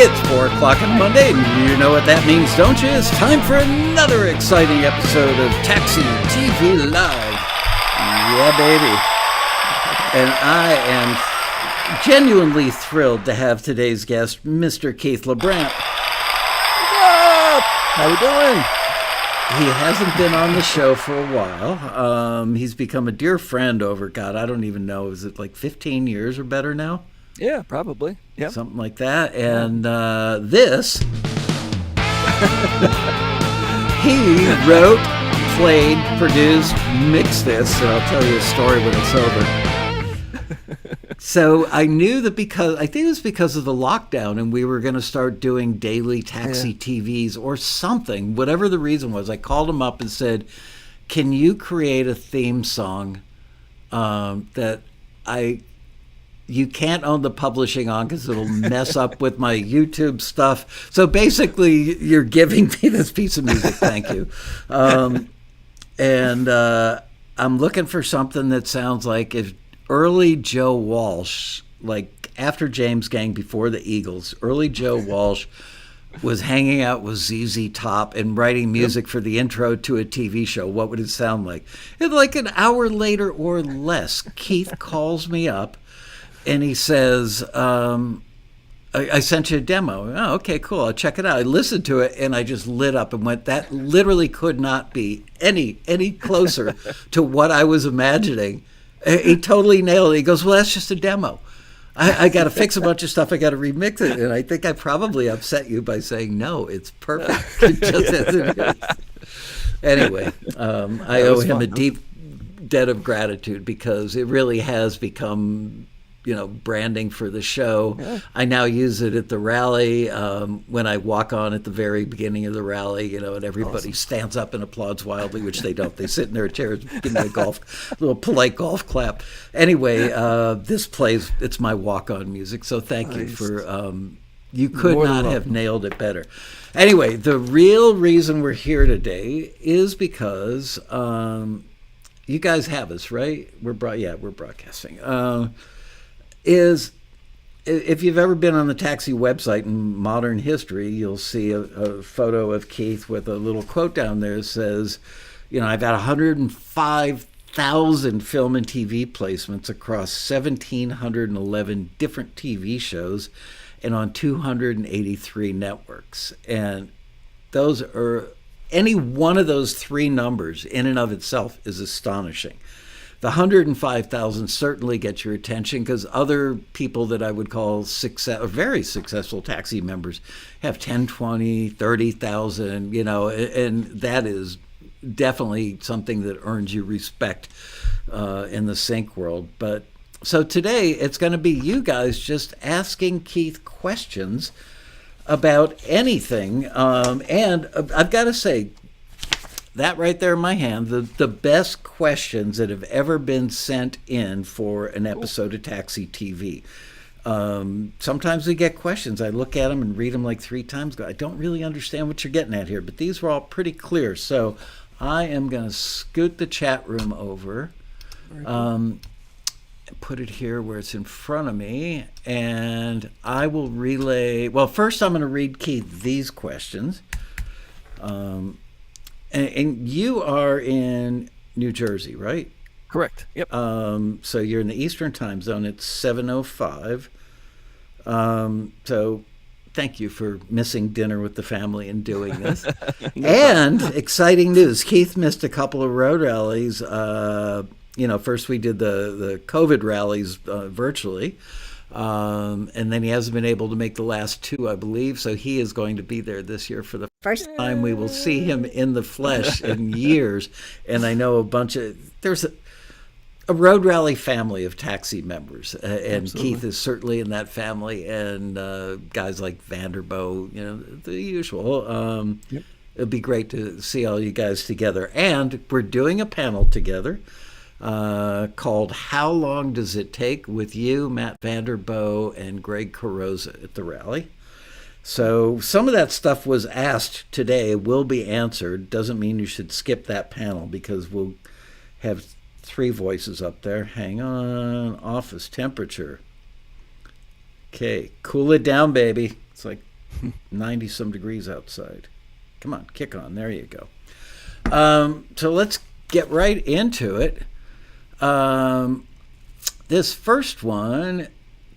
It's 4 o'clock on a Monday, and you know what that means, don't you? It's time for another exciting episode of Taxi TV Live. Yeah, baby. And I am genuinely thrilled to have today's guest, Mr. Ketih LuBrant. What's up? How we doing? He hasn't been on the show for a while. He's become a dear friend over, God, I don't even know, is it like 15 years or better now? Yeah, probably. Yeah, something like that. And this, he wrote, played, produced, mixed this, and I'll tell you a story when it's over. So I knew that I think it was because of the lockdown, and we were going to start doing daily taxi TVs or something, whatever the reason was. I called him up and said, can you create a theme song that you can't own the publishing on because it'll mess up with my YouTube stuff. So basically, you're giving me this piece of music. Thank you. And I'm looking for something that sounds like if early Joe Walsh, like after James Gang, before the Eagles, early Joe Walsh was hanging out with ZZ Top and writing music for the intro to a TV show. What would it sound like? And like an hour later or less, Keith calls me up. And he says, I sent you a demo. Oh, okay, cool. I'll check it out. I listened to it, and I just lit up and went, that literally could not be any closer to what I was imagining. He totally nailed it. He goes, well, that's just a demo. I got to fix a bunch of stuff. I got to remix it. And I think I probably upset you by saying, no, it's perfect. Just as it is. Anyway, I owe him a deep debt of gratitude because it really has become branding for the show. Yeah. I now use it at the rally when I walk on at the very beginning of the rally, and everybody stands up and applauds wildly, which they don't. They sit in their chairs, give me a little polite golf clap. Anyway, this plays, it's my walk-on music, so thank you for, you could not have nailed it better. Anyway, the real reason we're here today is because you guys have us, right? We're broadcasting. Is if you've ever been on the taxi website in modern history, you'll see a photo of Keith with a little quote down there that says, I've got 105,000 film and TV placements across 1,711 different TV shows and on 283 networks. And those are, any one of those three numbers in and of itself is astonishing. The 105,000 certainly gets your attention because other people that I would call very successful taxi members have 10, 20, 30,000, and that is definitely something that earns you respect in the sync world. But so today it's going to be you guys just asking Keith questions about anything. And I've got to say, that right there in my hand, the best questions that have ever been sent in for an episode of Taxi TV. Sometimes we get questions. I look at them and read them like 3 times. Go, I don't really understand what you're getting at here, but these were all pretty clear. So I am going to scoot the chat room over, put it here where it's in front of me, and I will relay. Well, first I'm going to read Keith these questions. And you are in New Jersey, right? Correct. Yep. So you're in the Eastern time zone. It's 7:05. So thank you for missing dinner with the family and doing this. And exciting news. Keith missed a couple of road rallies. First we did the COVID rallies virtually. And then he hasn't been able to make the last 2, I believe. So he is going to be there this year for the first time. We will see him in the flesh in years. And I know there's a road rally family of taxi members. And absolutely. Keith is certainly in that family. And guys like Vanderbo, the usual. Yep. It'd be great to see all you guys together. And we're doing a panel together. Called How Long Does It Take with you, Matt Vanderbo, and Greg Carrozza at the rally. So some of that stuff was asked today, will be answered. Doesn't mean you should skip that panel because we'll have 3 voices up there. Hang on. Office temperature. Okay, cool it down, baby. It's like 90 some degrees outside. Come on, kick on. There you go. So let's get right into it. This first one,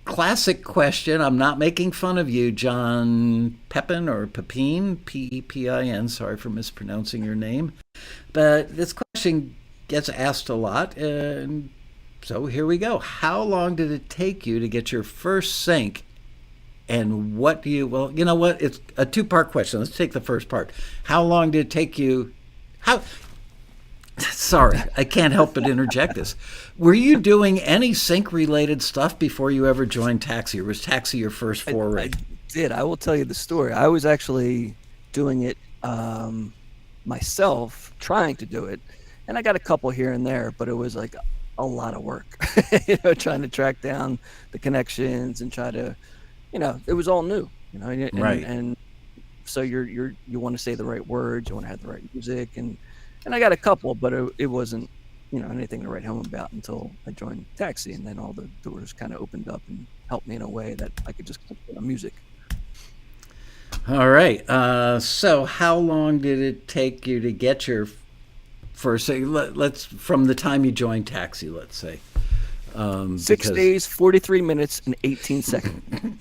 classic question. I'm not making fun of you, John Pepin or Pepin, P-E-P-I-N. Sorry for mispronouncing your name. But this question gets asked a lot, and so here we go. How long did it take you to get your first sync? And what do you, well, you know what? It's a two-part question. Let's take the first part. How long did it take you, sorry, I can't help but interject this. Were you doing any sync-related stuff before you ever joined Taxi, or was Taxi your first foray? I did. I will tell you the story. I was actually doing it myself, trying to do it, and I got a couple here and there, but it was like a lot of work, trying to track down the connections and try to, it was all new, and, Right. And so you want to say the right words, you want to have the right music, and I got a couple, but it wasn't, anything to write home about until I joined Taxi, and then all the doors kind of opened up and helped me in a way that I could just put on music. All right. So how long did it take you to get your first, let's, from the time you joined Taxi, let's say? 6 days, 43 minutes, and 18 seconds.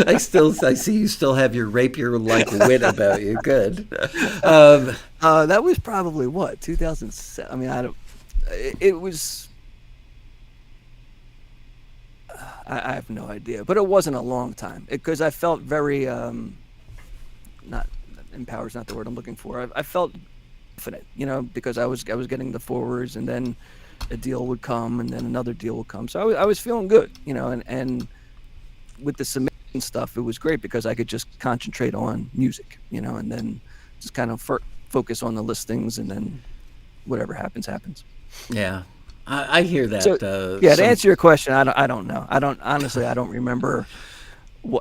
I see you still have your rapier-like wit about you. Good. That was probably what, 2007. I mean, it was. I have no idea, but it wasn't a long time because I felt very not empowered is not the word I'm looking for. I felt confident, because I was getting the forwards, and then a deal would come, and then another deal would come. So I was feeling good, and with the submission stuff, it was great because I could just concentrate on music, and then just kind of focus on the listings, and then whatever happens. Yeah, I hear that. So, to answer your question, I don't know. I don't remember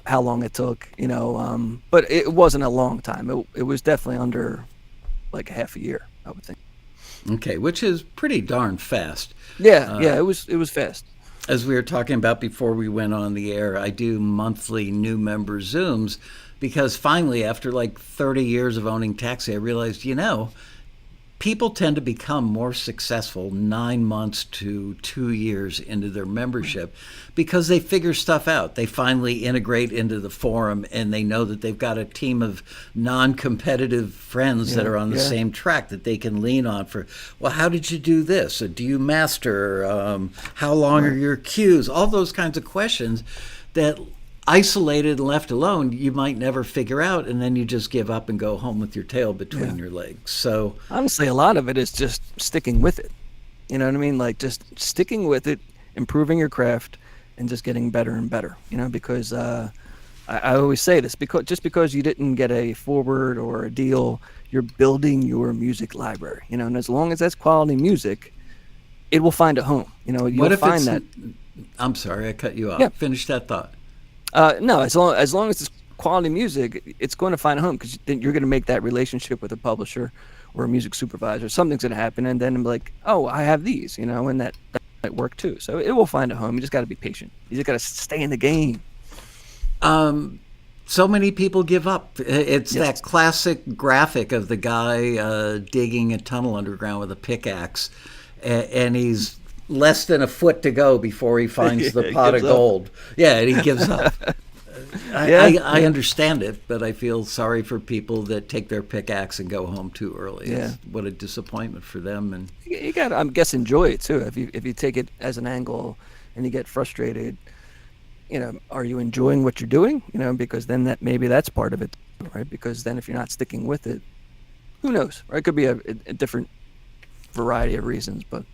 how long it took, but it wasn't a long time. It was definitely under like half a year, I would think. Okay, which is pretty darn fast. Yeah, it was fast. As we were talking about before we went on the air, I do monthly new member Zooms because finally, after like 30 years of owning Taxi, I realized, people tend to become more successful 9 months to 2 years into their membership because they figure stuff out. They finally integrate into the forum, and they know that they've got a team of non-competitive friends that are on the same track that they can lean on for, well, how did you do this? Do you master? How long are your queues? All those kinds of questions that isolated and left alone, you might never figure out, and then you just give up and go home with your tail between your legs. So honestly, a lot of it is just sticking with it. You know what I mean? Like just sticking with it, improving your craft, and just getting better and better. Because I always say this, because you didn't get a forward or a deal, you're building your music library. And as long as that's quality music, it will find a home. You'll find that. I'm sorry, I cut you off. Yeah. Finish that thought. No, as long as it's quality music, it's going to find a home because then you're going to make that relationship with a publisher or a music supervisor. Something's going to happen, and then I'm like, oh, I have these, and that might work too. So it will find a home. You just got to be patient. You just got to stay in the game. So many people give up. It's that classic graphic of the guy digging a tunnel underground with a pickaxe, and he's less than a foot to go before he finds the pot of gold. Yeah, and he gives up. I understand it, but I feel sorry for people that take their pickaxe and go home too early. Yeah. What a disappointment for them. And you got to, I guess, enjoy it too. If you take it as an angle and you get frustrated, are you enjoying what you're doing? Because then maybe that's part of it, right? Because then if you're not sticking with it, who knows, right? It could be a different variety of reasons, but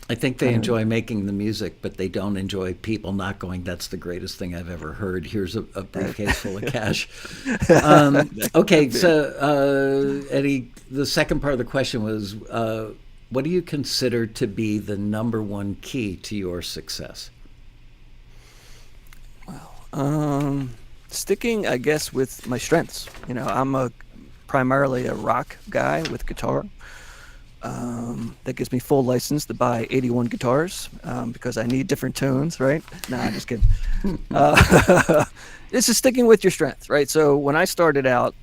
I think they enjoy making the music, but they don't enjoy people not going, that's the greatest thing I've ever heard. Here's a briefcase full of cash. Okay, so Eddie, the second part of the question was, what do you consider to be the number one key to your success? Well, sticking, I guess, with my strengths. I'm primarily a rock guy with guitar. that gives me full license to buy 81 guitars because I need different tones, right? Nah, I'm just kidding. This is sticking with your strengths, right? So when I started out,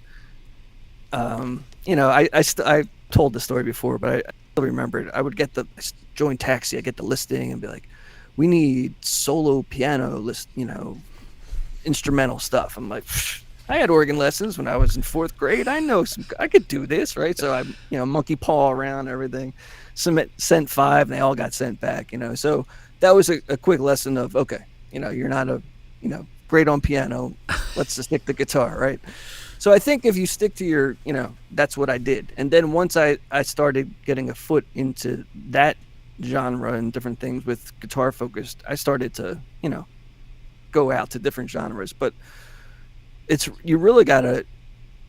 I told the story before, but I still remember it. I would join Taxi, I get the listing and be like, we need solo piano instrumental stuff. I'm like, I had organ lessons when I was in 4th grade. I could do this, right? So I, monkey paw around everything, sent 5, and they all got sent back, So that was a quick lesson of, okay, you're not great on piano. Let's just stick to guitar, right? So I think if you stick to that's what I did. And then once I started getting a foot into that genre and different things with guitar focused, I started to, go out to different genres. But you really got to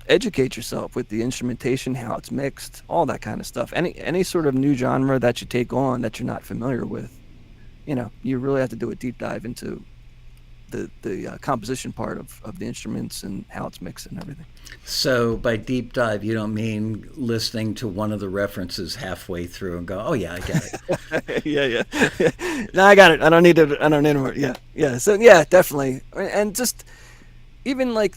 educate yourself with the instrumentation, how it's mixed, all that kind of stuff. Any sort of new genre that you take on that you're not familiar with, you really have to do a deep dive into the composition part of the instruments and how it's mixed and everything. So by deep dive, you don't mean listening to one of the references halfway through and go, oh yeah, I get it. yeah. No, I got it. I don't need more. Yeah. So yeah, definitely. And just even like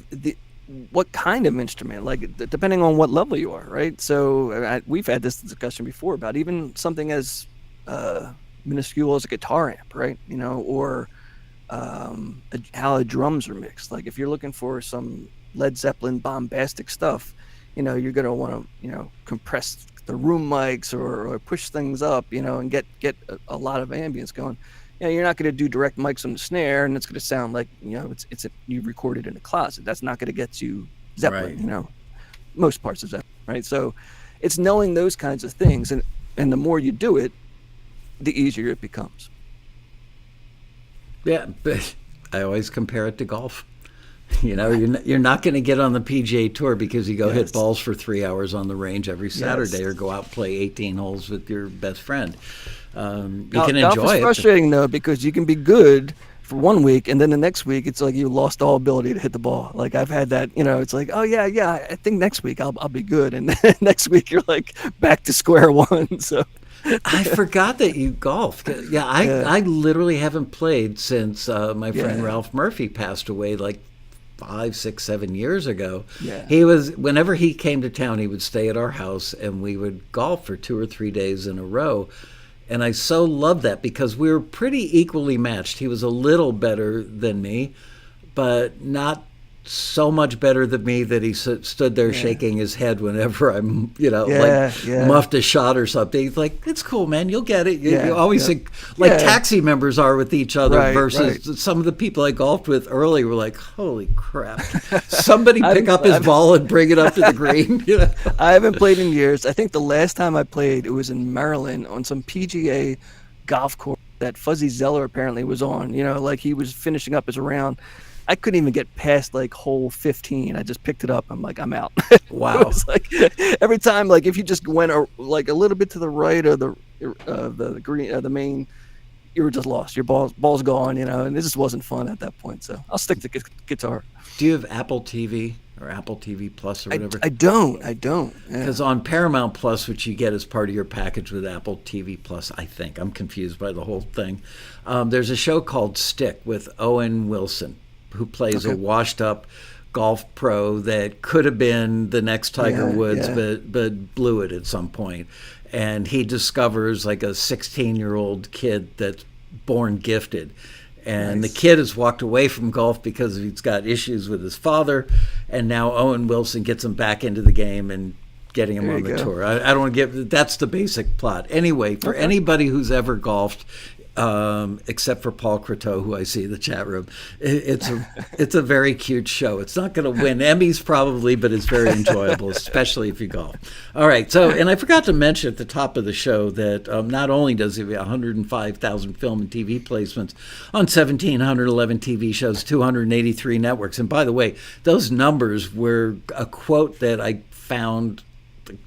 what kind of instrument, like depending on what level you are, right? So we've had this discussion before about even something as minuscule as a guitar amp, right? Or how the drums are mixed. Like if you're looking for some Led Zeppelin bombastic stuff, you're going to want to, compress the room mics or push things up, and get a lot of ambience going. You're not going to do direct mics on the snare, and it's going to sound like, you recorded in a closet. That's not going to get you Zeppelin, right. Most parts of Zeppelin, right? So it's knowing those kinds of things, and the more you do it, the easier it becomes. Yeah, but I always compare it to golf. You're not going to get on the PGA Tour because you go hit balls for 3 hours on the range every Saturday or go out and play 18 holes with your best friend. You can enjoy golf is it. Frustrating though, because you can be good for 1 week and then the next week it's like you lost all ability to hit the ball. Like I've had that. It's like, oh yeah, I think next week I'll be good, and then next week you're like back to square one. So. I forgot that you golf. Yeah, I literally haven't played since my friend Ralph Murphy passed away like 5, 6, 7 years ago. Yeah. Whenever he came to town, he would stay at our house and we would golf for 2 or 3 days in a row. And I so loved that because we were pretty equally matched. He was a little better than me, but not so much better than me that he stood there shaking his head whenever I'm, muffed a shot or something. He's like, it's cool, man. You'll get it. You always think like taxi members are with each other versus some of the people I golfed with early were like, holy crap. Somebody pick up his ball and bring it up to the green. I haven't played in years. I think the last time I played, it was in Maryland on some PGA golf course that Fuzzy Zeller apparently was on, like he was finishing up his round. I couldn't even get past like hole 15. I just picked it up. I'm like, I'm out. Wow. It was like every time, like if you just went like a little bit to the right of the green, the main, you were just lost. Your ball's gone, and it just wasn't fun at that point. So I'll stick to guitar. Do you have Apple TV or Apple TV Plus or whatever? I don't. Because on Paramount Plus, which you get as part of your package with Apple TV Plus, I think I'm confused by the whole thing. There's a show called Stick with Owen Wilson, who plays a washed-up golf pro that could have been the next Tiger Woods, but blew it at some point. And he discovers like a 16-year-old kid that's born gifted. And the kid has walked away from golf because he's got issues with his father. And now Owen Wilson gets him back into the game and getting him on the tour. I don't want to give, that's the basic plot. Anyway, for anybody who's ever golfed, except for Paul Croteau, who I see in the chat room, it's a very cute show. It's not going to win Emmys probably, but it's very enjoyable, especially if you golf. All right, so, and I forgot to mention at the top of the show that not only does he have 105,000 film and TV placements on 1,711 TV shows, 283 networks, and by the way, those numbers were a quote that I found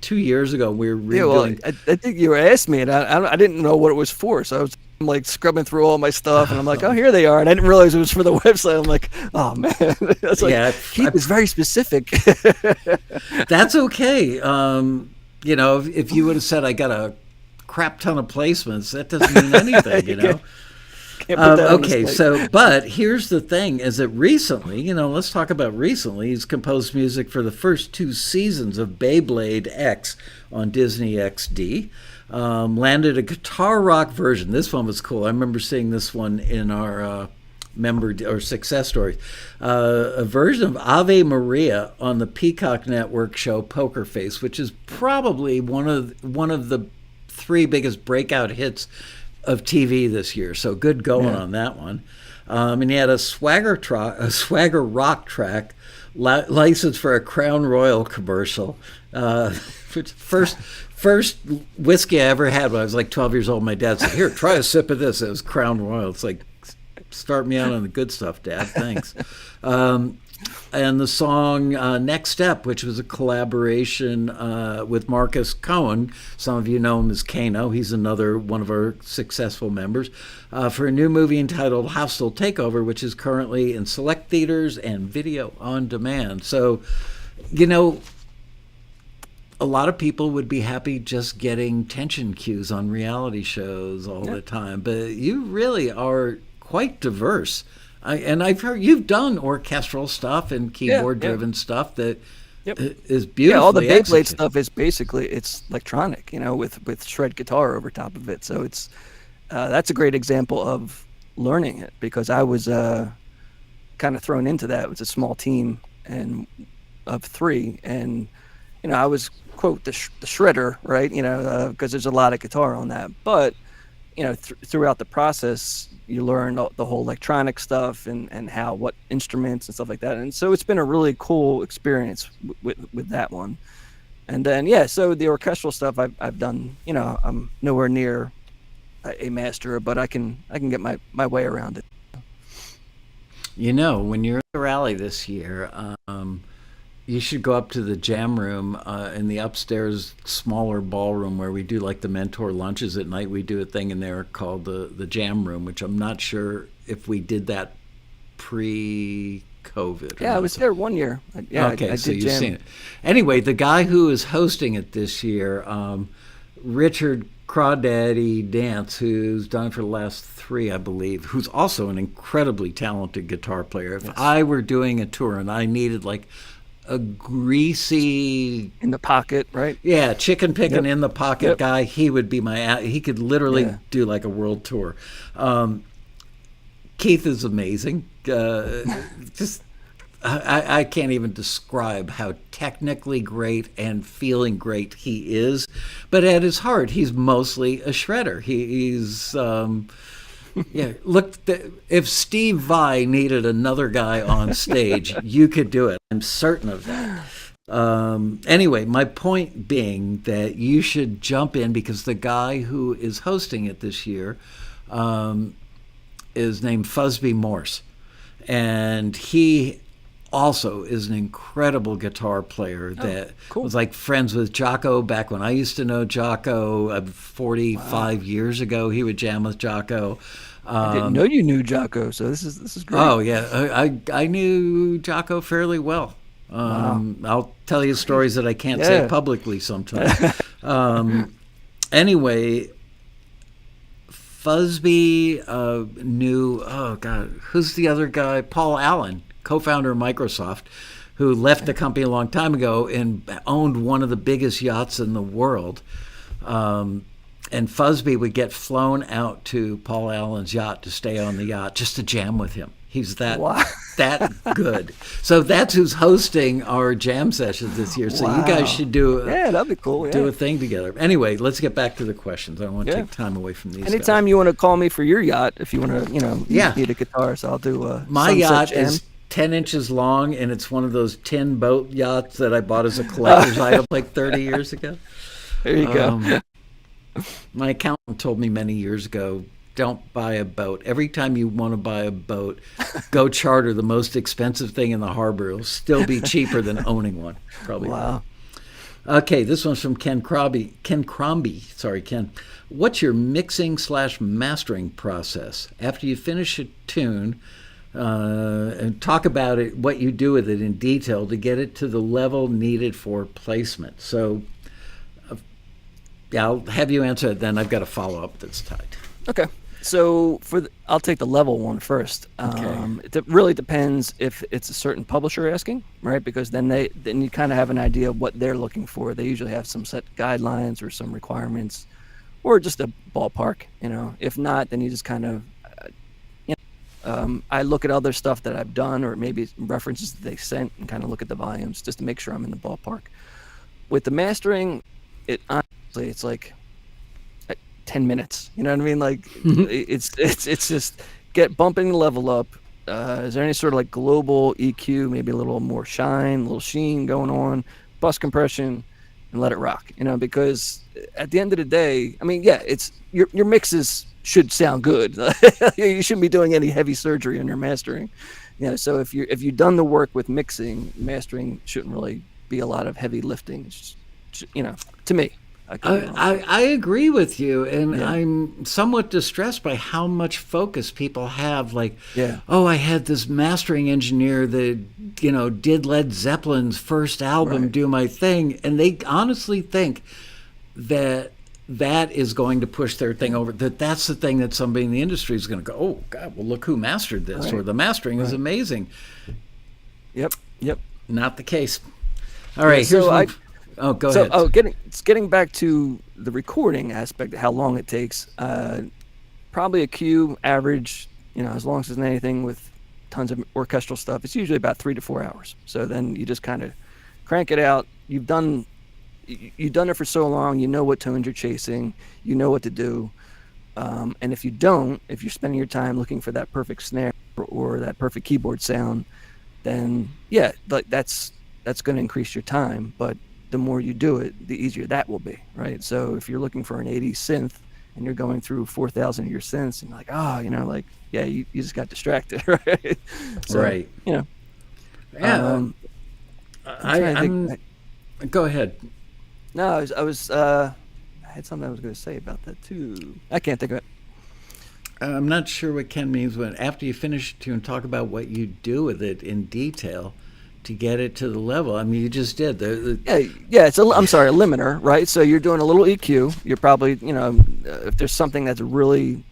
2 years ago. We were redoing. I think you asked me, and I didn't know what it was for, so I was like scrubbing through all my stuff, and I'm like, oh, here they are, and I didn't realize it was for the website. I'm like, oh man, it's like, Keith is very specific. That's okay. if you would have said I got a crap ton of placements, that doesn't mean anything, Can't put that on the Okay, slate. but here's the thing: is that recently, let's talk about recently. He's composed music for the first 2 seasons of Beyblade X on Disney XD. Landed a guitar rock version. This one was cool. I remember seeing this one in our member or success stories. A version of Ave Maria on the Peacock Network show Poker Face, which is probably one of the 3 biggest breakout hits of TV this year. So good going on that one. And he had a swagger rock track licensed for a Crown Royal commercial. Which first whiskey I ever had when I was like 12 years old. My dad said, "Here, try a sip of this." It was Crown Royal. It's like, start me out on the good stuff, Dad. Thanks. And the song Next Step, which was a collaboration with Marcus Cohen. Some of you know him as Kano. He's another one of our successful members. For a new movie entitled Hostile Takeover, which is currently in select theaters and video on demand. So, a lot of people would be happy just getting tension cues on reality shows all the time. But you really are quite diverse. And I've heard you've done orchestral stuff and keyboard-driven stuff that is beautiful. Yeah, all the Beyblade stuff is basically, it's electronic, with shred guitar over top of it. So it's that's a great example of learning it, because I was kind of thrown into that. It was a small team of 3, and I was, quote, the shredder, right? Because there's a lot of guitar on that. But throughout the process, you learn the whole electronic stuff and what instruments and stuff like that. And so it's been a really cool experience with that one. And then, so the orchestral stuff I've done, I'm nowhere near a master, but I can get my way around it. When you're at the rally this year, you should go up to the jam room in the upstairs smaller ballroom where we do like the mentor lunches at night. We do a thing in there called the jam room, which I'm not sure if we did that pre-COVID. Yeah, I was there one year. Okay, I so did you've jam. seen it. Anyway, the guy who is hosting it this year, Richard Crawdaddy Dance, who's done it for the last 3, I believe, who's also an incredibly talented guitar player. If I were doing a tour and I needed like a greasy in the pocket, right? Yeah, chicken picking in the pocket guy. He would be he could literally do like a world tour. Keith is amazing. Just I can't even describe how technically great and feeling great he is. But at his heart, he's mostly a shredder. He's look, if Steve Vai needed another guy on stage, you could do it. I'm certain of that. Anyway, my point being that you should jump in, because the guy who is hosting it this year is named Fusby Morse. And he also is an incredible guitar player that was like friends with Jocko back when I used to know Jocko 45 years ago. He would jam with Jocko. I didn't know you knew Jocko, so this is great. Oh yeah, I knew Jocko fairly well. I'll tell you stories that I can't say publicly sometimes. Anyway, Fusby knew, who's the other guy? Paul Allen, co-founder of Microsoft, who left the company a long time ago and owned one of the biggest yachts in the world. And Fusby would get flown out to Paul Allen's yacht to stay on the yacht just to jam with him. He's that good. So that's who's hosting our jam sessions this year. So you guys should do that'd be cool. Do a thing together. Anyway, let's get back to the questions. I don't want to take time away from these. Anytime you want to call me for your yacht, if you want to, need a guitar, so I'll do my yacht jam. Is 10 inches long, and it's one of those tin boat yachts that I bought as a collector's item like 30 years ago. There you go. My accountant told me many years ago, don't buy a boat. Every time you want to buy a boat, go charter the most expensive thing in the harbor. It'll still be cheaper than owning one. Probably. Wow. Okay, this one's from Ken Crombie. Sorry, Ken. What's your mixing/mastering process? After you finish a tune, and talk about it, what you do with it in detail to get it to the level needed for placement. So Yeah, I'll have you answer it. Then I've got a follow-up that's tied. Okay. So I'll take the level one first. It really depends if it's a certain publisher asking, right? Because then you kind of have an idea of what they're looking for. They usually have some set guidelines or some requirements, or just a ballpark. If not, then you just kind of, I look at other stuff that I've done, or maybe references that they sent, and kind of look at the volumes just to make sure I'm in the ballpark. With the mastering, honestly, it's like 10 minutes. You know what I mean? Like it's just bumping the level up. Is there any sort of like global EQ, maybe a little more shine, a little sheen going on, bus compression, and let it rock, because at the end of the day, I mean, yeah, it's your mixes should sound good. You shouldn't be doing any heavy surgery on your mastering. So if you've done the work with mixing, mastering shouldn't really be a lot of heavy lifting. It's just, to me. I agree with you, and I'm somewhat distressed by how much focus people have. Like, oh, I had this mastering engineer that, did Led Zeppelin's first album, do my thing, and they honestly think that is going to push their thing over, that's the thing that somebody in the industry is going to go, oh, God, well, look who mastered this, or the mastering is amazing. Yep. Not the case. All right, here's one. Go ahead. Getting back to the recording aspect, how long it takes. Probably a cue average, as long as there's anything with tons of orchestral stuff, it's usually about 3 to 4 hours. So then you just kind of crank it out. You've done it for so long, you know what tones you're chasing, you know what to do. And if you're spending your time looking for that perfect snare or that perfect keyboard sound, then that's going to increase your time. But the more you do it, the easier that will be, right? So if you're looking for an 80s synth and you're going through 4,000 of your synths and you're like, you just got distracted, right? So, right. Go ahead. No, I had something I was going to say about that too. I can't think of it. I'm not sure what Ken means when after you finish to talk about what you do with it in detail to get it to the level. I mean, you just did. It's a limiter, right? So you're doing a little EQ. You're probably, if there's something that's really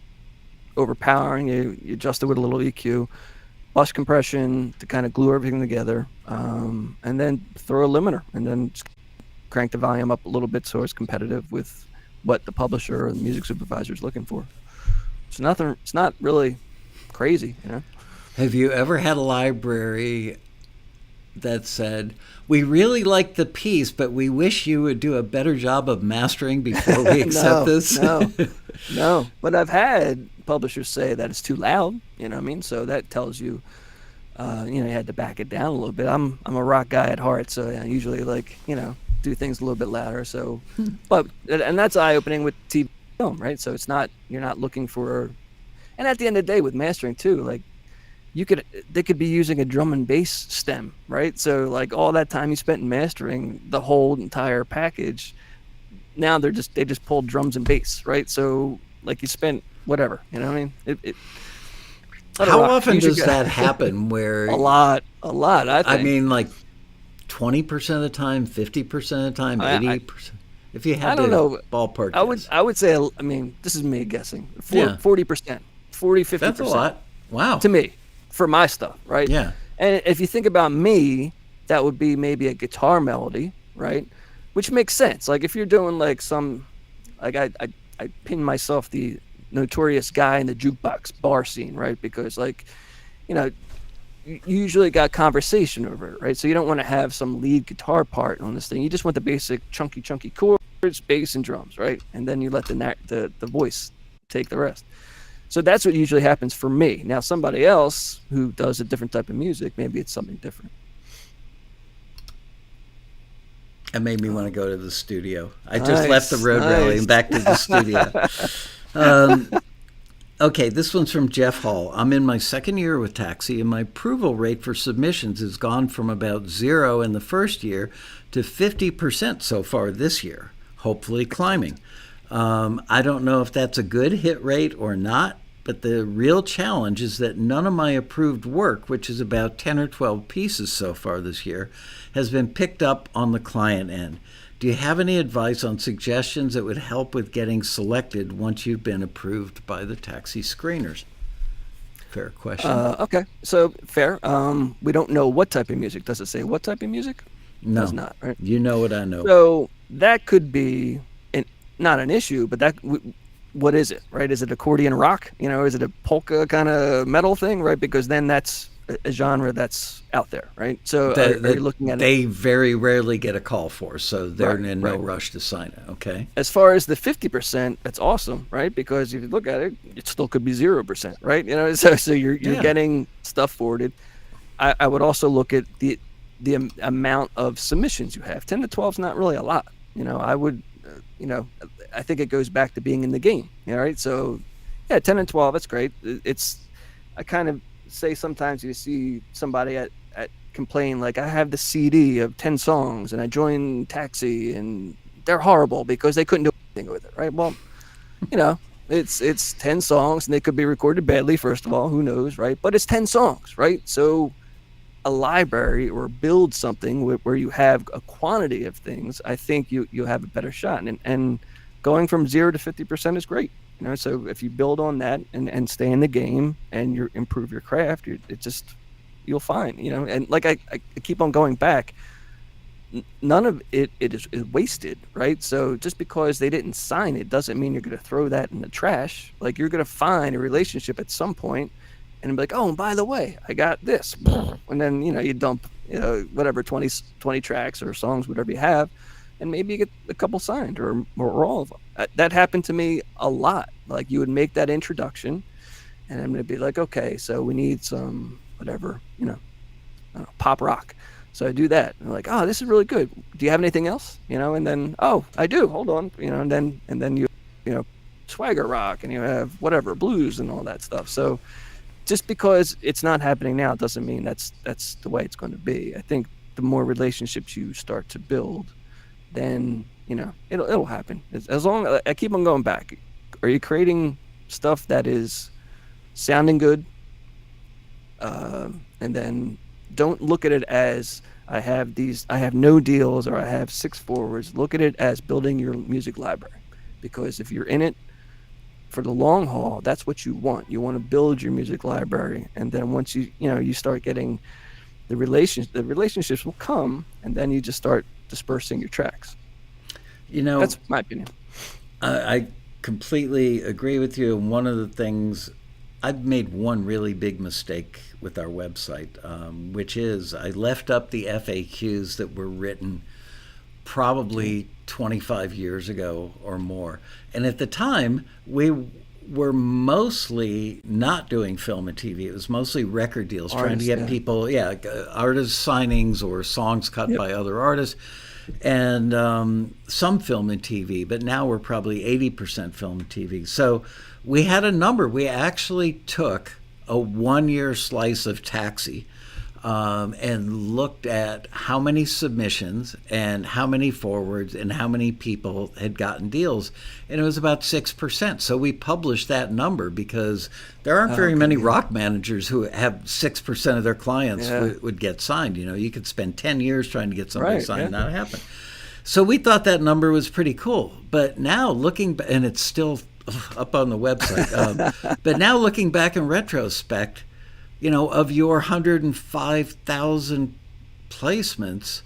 overpowering, you adjust it with a little EQ, bus compression to kind of glue everything together, and then throw a limiter, and then crank the volume up a little bit so it's competitive with what the publisher or the music supervisor is looking for. It's not really crazy, Have you ever had a library that said, we really like the piece, but we wish you would do a better job of mastering before we accept this? No. But I've had publishers say that it's too loud, so that tells you, you had to back it down a little bit. I'm a rock guy at heart, so I usually do things a little bit louder. So, and that's eye-opening with TV film, right? So you're not looking for, and at the end of the day with mastering too, they could be using a drum and bass stem, right? So all that time you spent in mastering the whole entire package, now they just pulled drums and bass, right? So you spent whatever, you know what I mean? How often does that happen? Where a lot. I mean, 20% of the time, 50% of the time, 80%. If you had to ballpark, I would say. I mean, this is me guessing. 40%, 50%. That's a lot. Wow. To me, for my stuff, right? Yeah. And if you think about me, that would be maybe a guitar melody, right? Which makes sense. If you're doing I pin myself the notorious guy in the jukebox bar scene, right? Because you usually got conversation over it, right? So you don't want to have some lead guitar part on this thing. You just want the basic chunky chords, bass and drums, right? And then you let the voice take the rest. So that's what usually happens for me. Now somebody else who does a different type of music, maybe it's something different. It made me want to go to the studio. I just left the road rally and back to the studio. Okay, this one's from Jeff Hall. I'm in my second year with Taxi, and my approval rate for submissions has gone from about 0 in the first year to 50% so far this year, hopefully climbing. I don't know if that's a good hit rate or not, but the real challenge is that none of my approved work, which is about 10 or 12 pieces so far this year, has been picked up on the client end. Do you have any advice on suggestions that would help with getting selected once you've been approved by the taxi screeners? Fair question. Okay, so fair. We don't know what type of music. Does it say what type of music? No. Does not, right? You know what I know. So that could be not an issue, but what is it, right? Is it accordion rock? Is it a polka kind of metal thing, right? Because then that's a genre that's out there, right? So are you looking at they very rarely get a call for, so they're in no rush to sign it. Okay. As far as the 50%, that's awesome, right? Because if you look at it, it still could be 0%, right? So you're getting stuff forwarded. I would also look at the amount of submissions you have. 10 to 12 is not really a lot. I would, I think it goes back to being in the game. Right? So, 10 and 12, that's great. I kind of say sometimes you see somebody at complain like, I have the CD of 10 songs and I joined Taxi and they're horrible because they couldn't do anything with it, right? Well, it's 10 songs and they could be recorded badly, first of all, who knows, right? But it's 10 songs, right? So a library or build something where you have a quantity of things, I think you have a better shot. And going from 0 to 50% is great. So if you build on that and stay in the game and you improve your craft, you'll find, and like I keep on going back, none of it is wasted, right? So just because they didn't sign it doesn't mean you're going to throw that in the trash. Like, you're going to find a relationship at some point and be like, oh, and by the way, I got this. And then, you dump, whatever, 20 tracks or songs, whatever you have, and maybe you get a couple signed or all of them. That happened to me a lot. Like, you would make that introduction and I'm going to be like, okay, so we need some whatever, I don't know, pop rock. So I do that. And I'm like, oh, this is really good. Do you have anything else? And then, oh, I do. Hold on. And then you swagger rock and you have whatever, blues and all that stuff. So just because it's not happening now doesn't mean that's the way it's going to be. I think the more relationships you start to build, then it'll happen. As long as I keep on going back. Are you creating stuff that is sounding good? And then don't look at it as I have no deals or I have 6 forwards. Look at it as building your music library, because if you're in it for the long haul, that's what you want. You want to build your music library, and then once you start getting the relationships will come, and then you just start dispersing your tracks. That's my opinion. I completely agree with you. And one of the things, I've made one really big mistake with our website, which is I left up the FAQs that were written probably 25 years ago or more. And at the time, we were mostly not doing film and TV. It was mostly record deals, trying to get people, artist signings or songs cut by other artists, and some film and TV. But now we're probably 80% film and TV. So we had a number. We actually took a 1-year slice of Taxi and looked at how many submissions and how many forwards and how many people had gotten deals. And it was about 6%. So we published that number because there aren't very many rock managers who have 6% of their clients would get signed. You could spend 10 years trying to get somebody signed and not happen. So we thought that number was pretty cool. But now looking, and it's still up on the website, but now looking back in retrospect, of your 105,000 placements,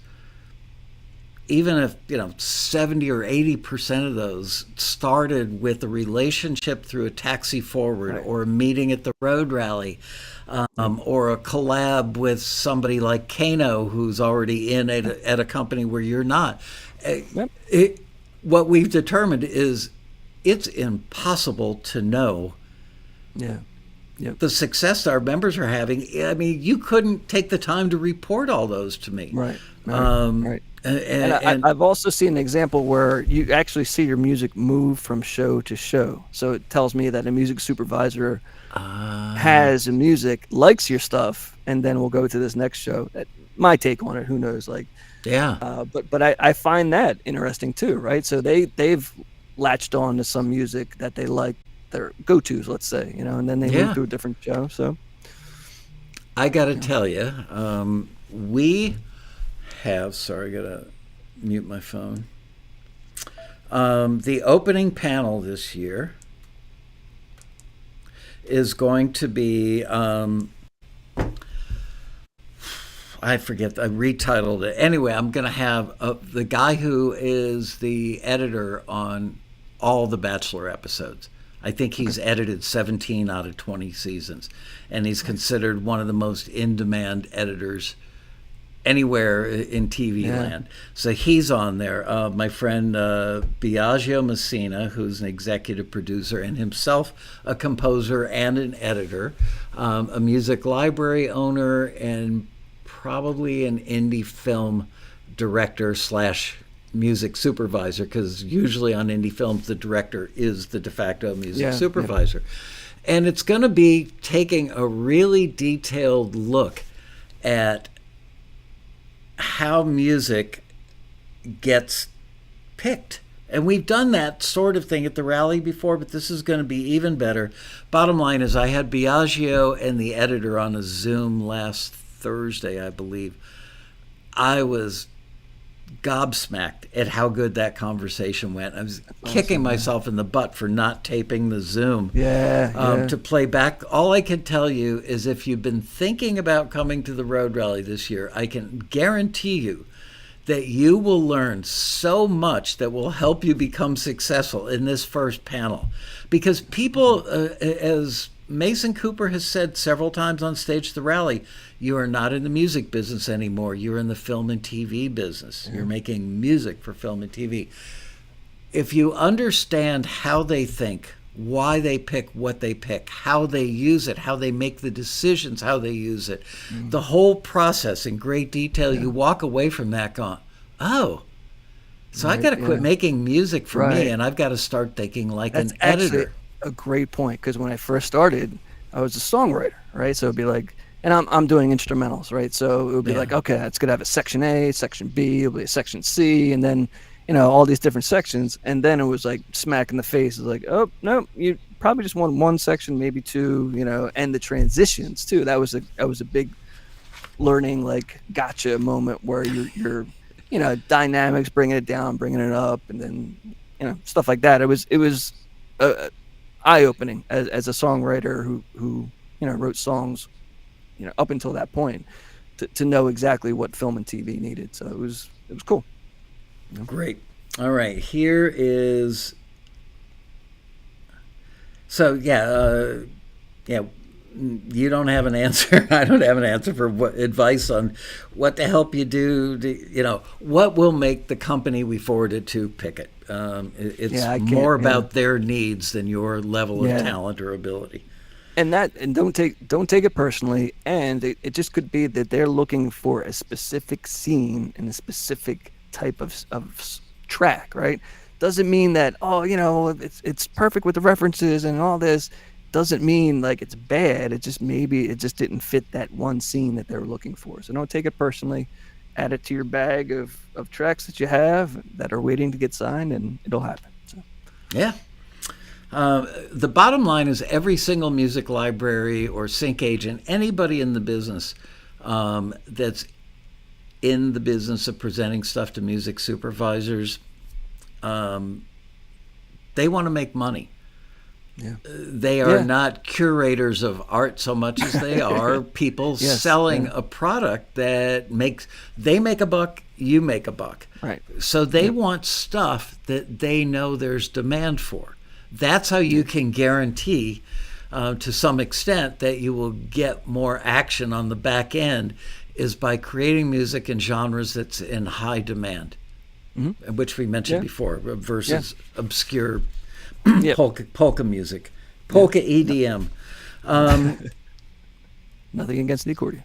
even if 70 or 80% of those started with a relationship through a taxi forward or a meeting at the road rally, or a collab with somebody like Kano who's already in at a company where you're not. What we've determined is it's impossible to know the success our members are having. I mean, you couldn't take the time to report all those to me. Right. And I've also seen an example where you actually see your music move from show to show. So it tells me that a music supervisor has a music, likes your stuff, and then we'll go to this next show. My take on it, who knows? But I find that interesting too, right? So they've latched on to some music that they like, their go-tos, let's say, and then they move to a different show. So I got to tell you, we have, sorry, I got to mute my phone. The opening panel this year is going to be I forget. I retitled it. Anyway, I'm going to have the guy who is the editor on all the Bachelor episodes. I think he's edited 17 out of 20 seasons, and he's considered one of the most in-demand editors anywhere in TV land. So he's on there. My friend Biagio Messina, who's an executive producer and himself a composer and an editor, a music library owner, and probably an indie film director slash music supervisor, because usually on indie films the director is the de facto music supervisor. And it's going to be taking a really detailed look at how music gets picked. And we've done that sort of thing at the rally before, but this is going to be even better. Bottom line is, I had Biagio and the editor on a Zoom last Thursday, I believe. I was gobsmacked at how good that conversation went. I was kicking myself in the butt for not taping the Zoom to play back. All I can tell you is, if you've been thinking about coming to the Road Rally this year, I can guarantee you that you will learn so much that will help you become successful in this first panel. Because people, as Mason Cooper has said several times on stage at the rally, you are not in the music business anymore. You're in the film and TV business. You're making music for film and TV. If you understand how they think, why they pick what they pick, how they use it, how they make the decisions, how they use it, the whole process in great detail, you walk away from that going, oh, so I got to quit making music for me, and I've got to start thinking like an editor. A great point, because when I first started, I was a songwriter, right? So it'd be like, and I'm doing instrumentals, right? So it would be like, okay, it's gonna have a section A, section B, it'll be a section C, and then all these different sections. And then it was like smack in the face. It's like, oh no, you probably just want one section, maybe two, and the transitions too. That was a big learning, like, gotcha moment where you're dynamics, bringing it down, bringing it up, and then stuff like that. It was eye-opening as a songwriter who wrote songs up until that point, to know exactly what film and TV needed. So it was cool. Great. All right, here is, so you don't have an answer. I don't have an answer for advice on what to help you do. What will make the company we forwarded to pick it. It's more about their needs than your level of talent or ability. And don't take it personally. And it just could be that they're looking for a specific scene and a specific type of track, right? Doesn't mean that it's perfect with the references and all this. Doesn't mean like it's bad. It just didn't fit that one scene that they were looking for. So don't take it personally. Add it to your bag of tracks that you have that are waiting to get signed, and it'll happen. So. Yeah. The bottom line is, every single music library or sync agent, anybody in the business that's in the business of presenting stuff to music supervisors, they want to make makes Yeah. They are not curators of art so much as they are people selling a product that they make a buck, you make a buck. Right. So they want stuff that they know there's demand for. That's how you can guarantee to some extent that you will get more action on the back end, is by creating music in genres that's in high demand, which we mentioned before, versus obscure polka music, polka EDM. Nothing against the accordion.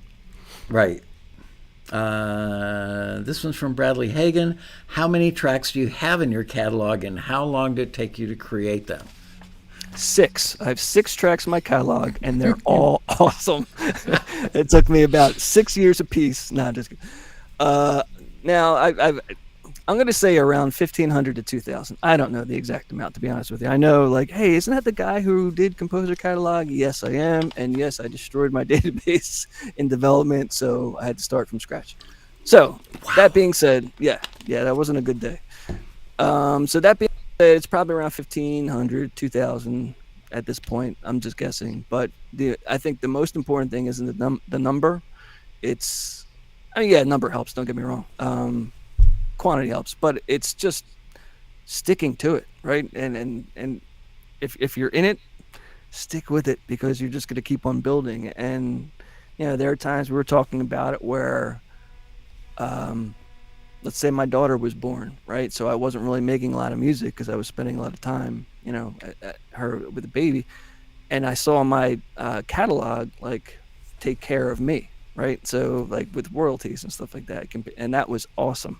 Right. This one's from Bradley Hagan. How many tracks do you have in your catalog, and how long did it take you to create them? 6. I have 6 tracks in my catalog, and they're all awesome. It took me about 6 years apiece. No, just kidding. Now I'm going to say around 1,500 to 2,000. I don't know the exact amount, to be honest with you. I know, like, hey, isn't that the guy who did composer catalog? Yes, I am. And yes, I destroyed my database in development, so I had to start from scratch. So that being said, that wasn't a good day. So that being It's probably around 1,500, 2,000 at this point. I'm just guessing, but I think the most important thing isn't the number. It's, I mean, yeah, number helps. Don't get me wrong. Quantity helps, but it's just sticking to it, right? And if you're in it, stick with it, because you're just going to keep on building. And there are times we were talking about it where, let's say my daughter was born, right? So I wasn't really making a lot of music because I was spending a lot of time, at her with the baby. And I saw my catalog like take care of me, right? So like with royalties and stuff like that, and that was awesome.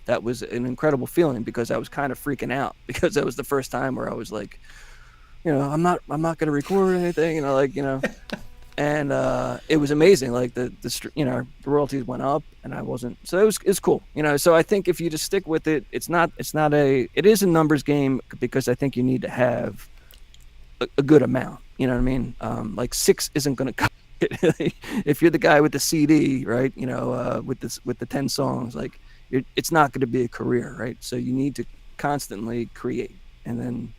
That was an incredible feeling, because I was kind of freaking out because that was the first time where I was like, I'm not going to record anything, and it was amazing. Like the royalties went up, and I wasn't. So it's cool, So I think if you just stick with it, it is a numbers game, because I think you need to have a good amount. You know what I mean? Like 6 isn't going to cut it. If you're the guy with the CD, right? With the 10 songs, like it's not going to be a career, right? So you need to constantly create, and then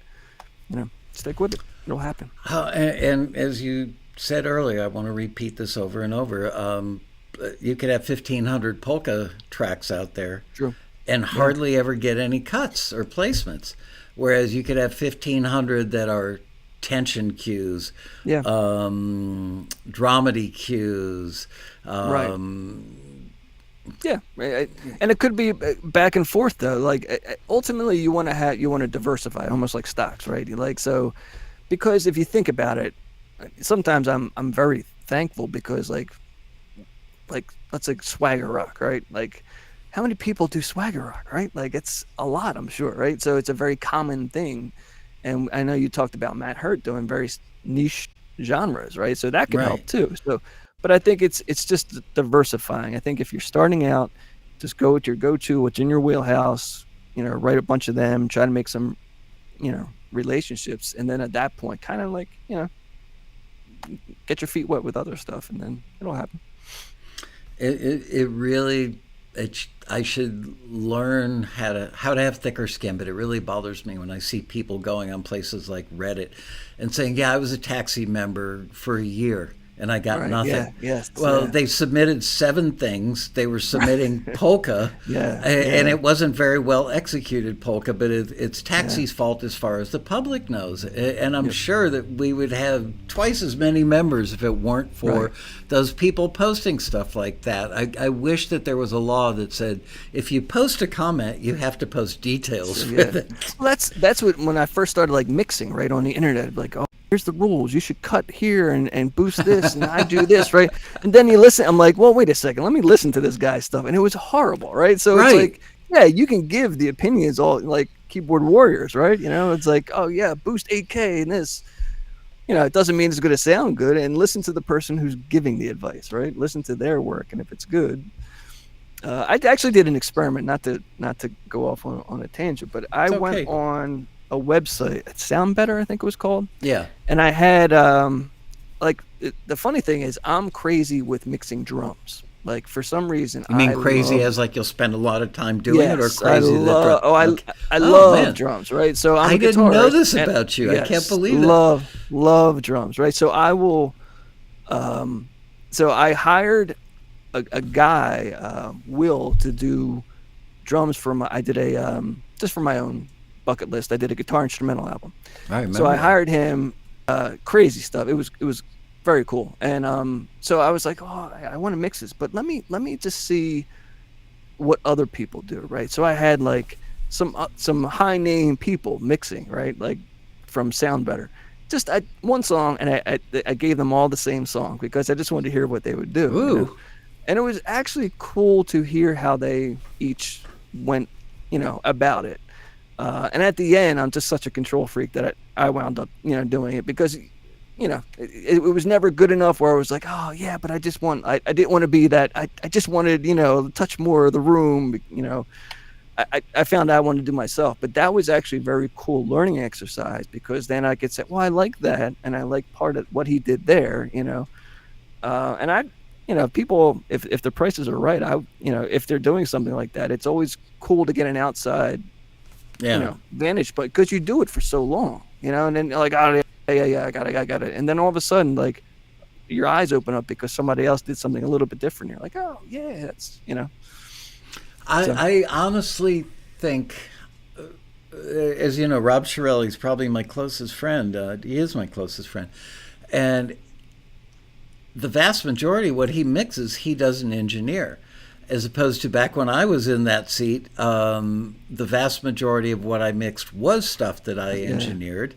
stick with it. It'll happen. And as you said earlier, I want to repeat this over and over. You could have 1,500 polka tracks out there, True, and hardly ever get any cuts or placements. Whereas you could have 1,500 that are tension cues, dramedy cues, right. Yeah, and it could be back and forth though. Like ultimately, you want to diversify, almost like stocks, right? Because if you think about it, sometimes I'm very thankful, because like let's say swagger rock, right? Like how many people do swagger rock, right? Like it's a lot, I'm sure, right? So it's a very common thing, and I know you talked about Matt Hurt doing very niche genres, right? So that can help too. So. But I think it's just diversifying. I think if you're starting out, just go with your go-to, what's in your wheelhouse, write a bunch of them, try to make some, relationships. And then at that point, kind of like, get your feet wet with other stuff, and then it'll happen. It really, I should learn how to have thicker skin, but it really bothers me when I see people going on places like Reddit and saying, yeah, I was a taxi member for a year. And I got nothing. Yeah, yes. Well, they submitted 7 things. They were submitting polka, and it wasn't very well executed polka, but it's Taxi's fault as far as the public knows. And I'm sure that we would have twice as many members if it weren't for those people posting stuff like that. I wish that there was a law that said if you post a comment, you have to post details with it. Well, that's what, when I first started like mixing right on the internet, like, oh, here's the rules. You should cut here and boost this, and I do this, right? And then you listen. I'm like, well, wait a second. Let me listen to this guy's stuff. And it was horrible, right? So it's like, yeah, you can give the opinions all like keyboard warriors, right? It's like, oh, yeah, boost 8K and this. It doesn't mean it's going to sound good. And listen to the person who's giving the advice, right? Listen to their work. And if it's good. I actually did an experiment, not to go off on a tangent, but I went on a website, Sound Better, I think it was called. Yeah. And I had the funny thing is, I'm crazy with mixing drums. Like for some reason, you mean crazy as like you'll spend a lot of time doing it, or crazy I love drums, right? So I didn't know this about you. I can't believe it. Love drums, right? So I will. So I hired a guy, Will, to do drums for my. I did a just for my own bucket list. I did a guitar instrumental album. I remember. So I hired him. Crazy stuff. It was very cool. And so I was like, oh, I want to mix this, but let me just see what other people do, right? So I had like some high name people mixing, right? Like from Sound Better. Just one song, and I gave them all the same song because I just wanted to hear what they would do. Ooh. And it was actually cool to hear how they each went, about it. And at the end, I'm just such a control freak that I wound up, doing it because, it was never good enough where I was like, oh yeah, but I didn't want to be that. I just wanted, touch more of the room, I found I wanted to do myself, but that was actually a very cool learning exercise because then I could say, well, I like that. And I like part of what he did there, and people, if the prices are right, if they're doing something like that, it's always cool to get an outside vanished, but because you do it for so long, and then like, oh, yeah, I got it, and then all of a sudden, like, your eyes open up because somebody else did something a little bit different. You're like, oh yeah, that's. I honestly think, as you know, Rob Shirelli's probably my closest friend. He is my closest friend, and the vast majority of what he mixes, he doesn't engineer. As opposed to back when I was in that seat, the vast majority of what I mixed was stuff that I engineered,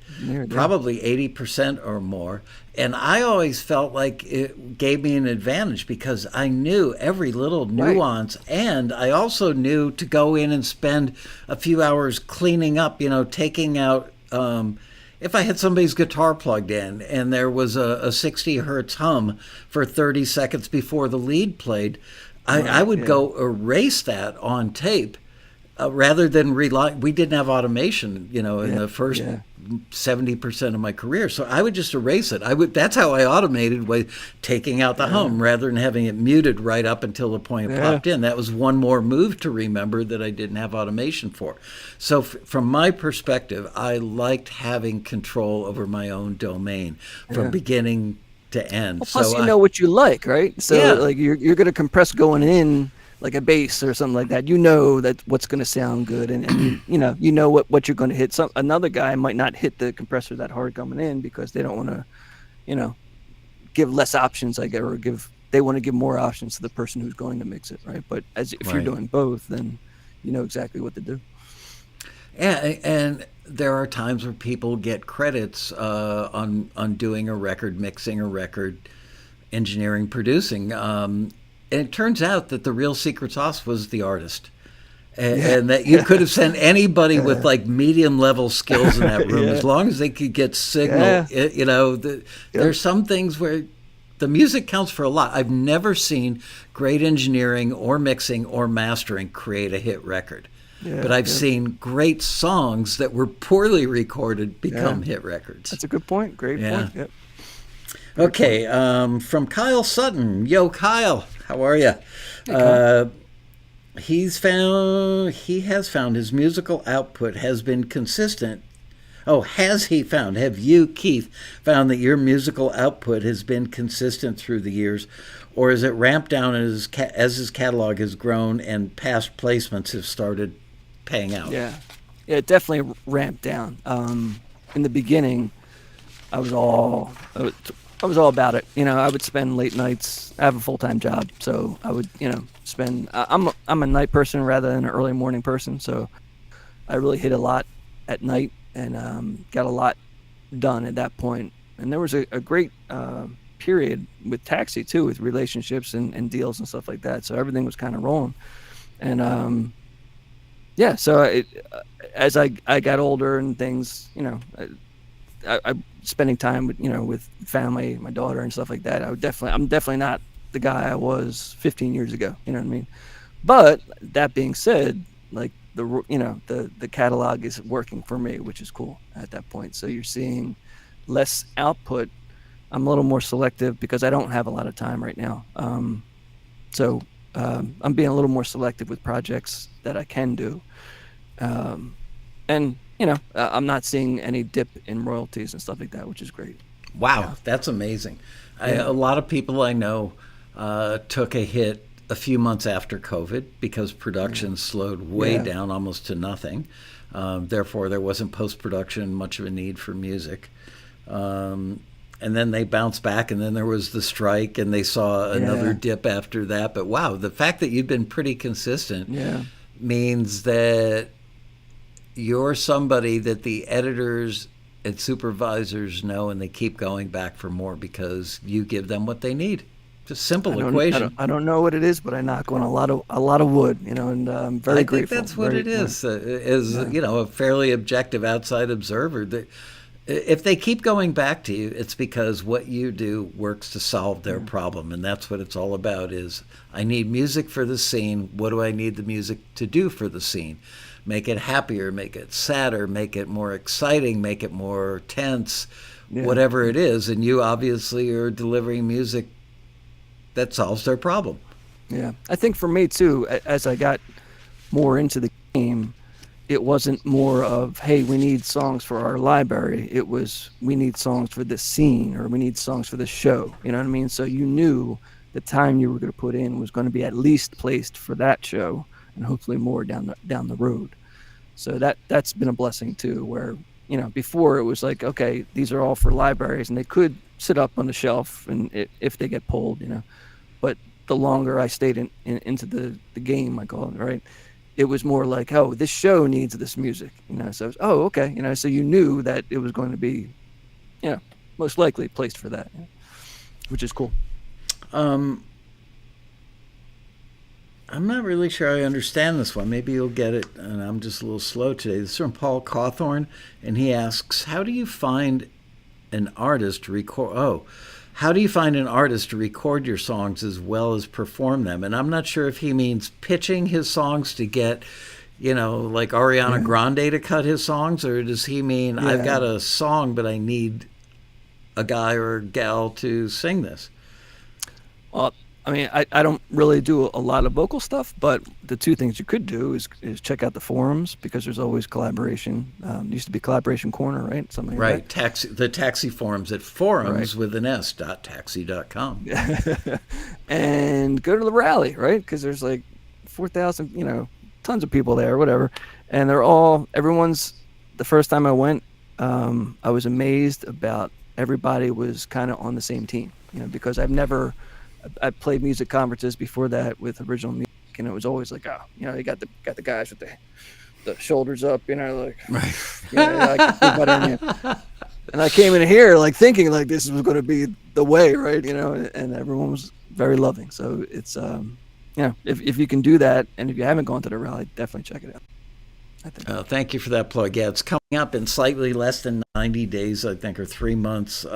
probably 80% or more. And I always felt like it gave me an advantage because I knew every little nuance. Right. And I also knew to go in and spend a few hours cleaning up, taking out... if I had somebody's guitar plugged in and there was a 60 hertz hum for 30 seconds before the lead played, I would go erase that on tape rather than rely. We didn't have automation, in the first 70% of my career. So I would just erase it. That's how I automated, taking out the hum rather than having it muted right up until the point it popped in. That was one more move to remember that I didn't have automation for. So from my perspective, I liked having control over my own domain from beginning to end. Well, plus, you know what you like, right? So like you're going to compress going in like a bass or something like that. You know that what's going to sound good, and you know what you're going to hit. Another guy might not hit the compressor that hard coming in because they don't want to, give less options. They want to give more options to the person who's going to mix it, right? But if you're doing both, then you know exactly what to do. Yeah, and there are times where people get credits on doing a record, mixing a record, engineering, producing. And it turns out that the real secret sauce was the artist. And that you could have sent anybody with like medium level skills in that room as long as they could get signal. There's some things where the music counts for a lot. I've never seen great engineering or mixing or mastering create a hit record. But I've seen great songs that were poorly recorded become hit records. That's a good point. Great point. Yep. Okay, from Kyle Sutton. Yo, Kyle, how are you? Hey, he has found his musical output has been consistent. Oh, have you, Keith, found that your musical output has been consistent through the years, or is it ramped down as his catalog has grown and past placements have started paying out? Yeah, it definitely ramped down. In the beginning, I was all about it. I would spend late nights. I have a full-time job, so I would, spend. I'm a night person rather than an early morning person, so I really hit a lot at night and got a lot done at that point. And there was a great period with Taxi too, with relationships and deals and stuff like that. So everything was kind of rolling, and so as I got older and things, I spending time with family, my daughter and stuff like that. I'm definitely not the guy I was 15 years ago. You know what I mean? But that being said, like the catalog is working for me, which is cool at that point. So you're seeing less output. I'm a little more selective because I don't have a lot of time right now. So I'm being a little more selective with projects that I can do. And I'm not seeing any dip in royalties and stuff like that, which is great. Wow, that's amazing. A lot of people I know took a hit a few months after COVID because production slowed way down almost to nothing. Therefore, there wasn't post-production much of a need for music. And then they bounced back, and then there was the strike, and they saw another dip after that. But wow, the fact that you've been pretty consistent means that you're somebody that the editors and supervisors know, and they keep going back for more because you give them what they need. It's a simple equation. I don't know what it is, but I knock on a lot of wood, and I'm very grateful. I think that's what it is. As a fairly objective outside observer, if they keep going back to you, it's because what you do works to solve their problem, and that's what it's all about. Is I need music for the scene. What do I need the music to do for the scene? Make it happier, make it sadder, make it more exciting, make it more tense, whatever it is. And you obviously are delivering music that solves their problem. Yeah, I think for me too, as I got more into the game, it wasn't more of, hey, we need songs for our library. It was, we need songs for this scene, or we need songs for this show. You know what I mean? So you knew the time you were going to put in was going to be at least placed for that show, and hopefully more down the road. So that's been a blessing too, where, before it was like, okay, these are all for libraries, and they could sit up on the shelf, and if they get pulled, But the longer I stayed into the game, I call it, right, it was more like, oh, this show needs this music, So it was, oh, okay, so you knew that it was going to be, most likely placed for that, which is cool. I'm not really sure I understand this one. Maybe you'll get it, and I'm just a little slow today. This is from Paul Cawthorn, and he asks, how do you find an artist to record? How do you find an artist to record your songs as well as perform them? And I'm not sure if he means pitching his songs to get, like Ariana Grande to cut his songs, or does he mean I've got a song, but I need a guy or a gal to sing this? Well, I mean, I don't really do a lot of vocal stuff, but the two things you could do is check out the forums, because there's always collaboration. Used to be Collaboration Corner, right? Something like that. Right. The taxi forums at forums with an s.taxi.com. And go to the rally, right? Because there's like 4,000, tons of people there, whatever. And everyone's, the first time I went, I was amazed about everybody was kind of on the same team, because I played music conferences before that with original music, and it was always like, you got the guys with the shoulders up, like, right. And I came in here like thinking like this was going to be the way, right? And everyone was very loving. So it's, if you can do that, and if you haven't gone to the rally, definitely check it out. I think. Thank you for that plug. Yeah, it's coming up in slightly less than 90 days, I think, or 3 months.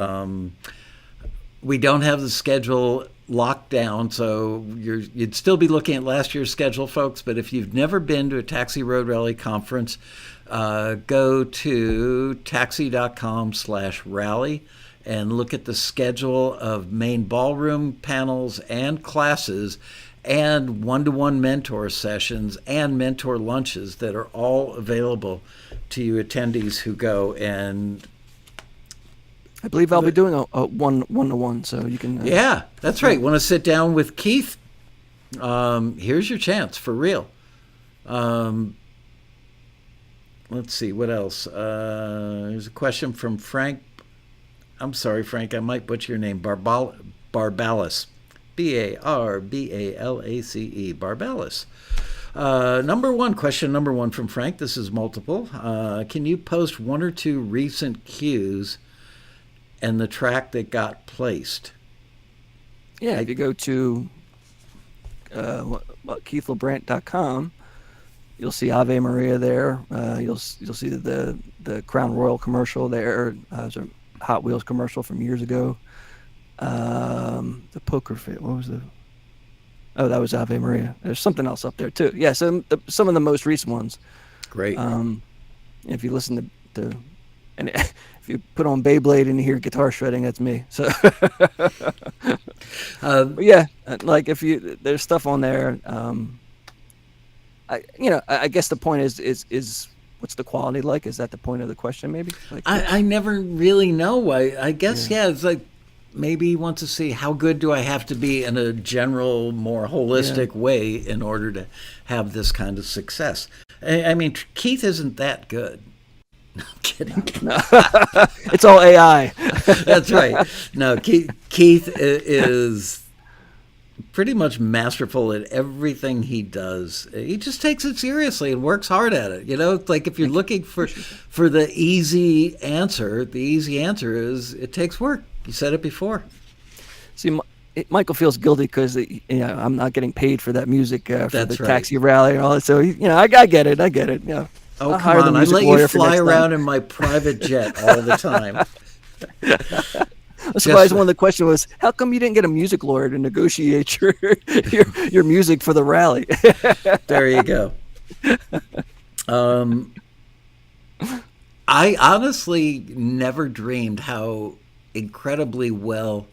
We don't have the schedule locked down, so you'd still be looking at last year's schedule, folks. But if you've never been to a Taxi Road Rally conference, go to taxi.com/rally and look at the schedule of main ballroom panels and classes and one-to-one mentor sessions and mentor lunches that are all available to you attendees who go. And I believe I'll be doing a one-to-one, so you can... yeah, that's right. Want to sit down with Keith? Here's your chance, for real. Let's see, what else? There's a question from Frank. I'm sorry, Frank, I might butcher your name. Barbalis. Barbalace. Barbalis. Question number one from Frank. This is multiple. Can you post one or two recent cues and the track that got placed? Yeah, if you go to KeithLuBrant.com, you'll see Ave Maria there. You'll see the Crown Royal commercial there. There's a Hot Wheels commercial from years ago. The poker face. What was the? Oh, that was Ave Maria. There's something else up there too. Yeah, so some of the most recent ones. Great. If you listen to and if you put on Beyblade and you hear guitar shredding, that's me. So, yeah, like there's stuff on there. I guess the point is what's the quality like? Is that the point of the question? Maybe. Like, I never really know. I guess it's like maybe he wants to see how good do I have to be in a general, more holistic way in order to have this kind of success. I mean, Keith isn't that good. No, I'm kidding. No. It's all AI. That's right. No, Keith is pretty much masterful at everything he does. He just takes it seriously and works hard at it. It's like if you're looking for the easy answer, the easy answer is it takes work. You said it before. See, Michael feels guilty because I'm not getting paid for that music for That's the right. Taxi rally and all that. So I get it. Yeah. Oh, come on. I let you fly around in my private jet all the time. I'm surprised one of the questions was, how come you didn't get a music lawyer to negotiate your music for the rally? There you go. I honestly never dreamed how incredibly well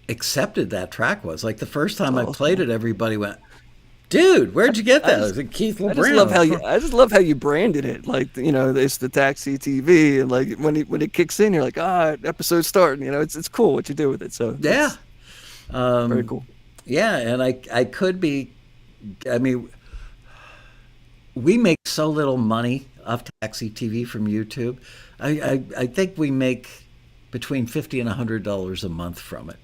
accepted that track was. Like the first time I played it, everybody went, Dude, where'd you get that? Is it Keith LuBrant? I just love how you branded it. Like, it's the Taxi TV, and like when it kicks in, you're like, episode's starting. It's cool what you do with it. So yeah, very cool. Yeah, and I could be. I mean, we make so little money off Taxi TV from YouTube. I think we make between $50 and $100 a month from it.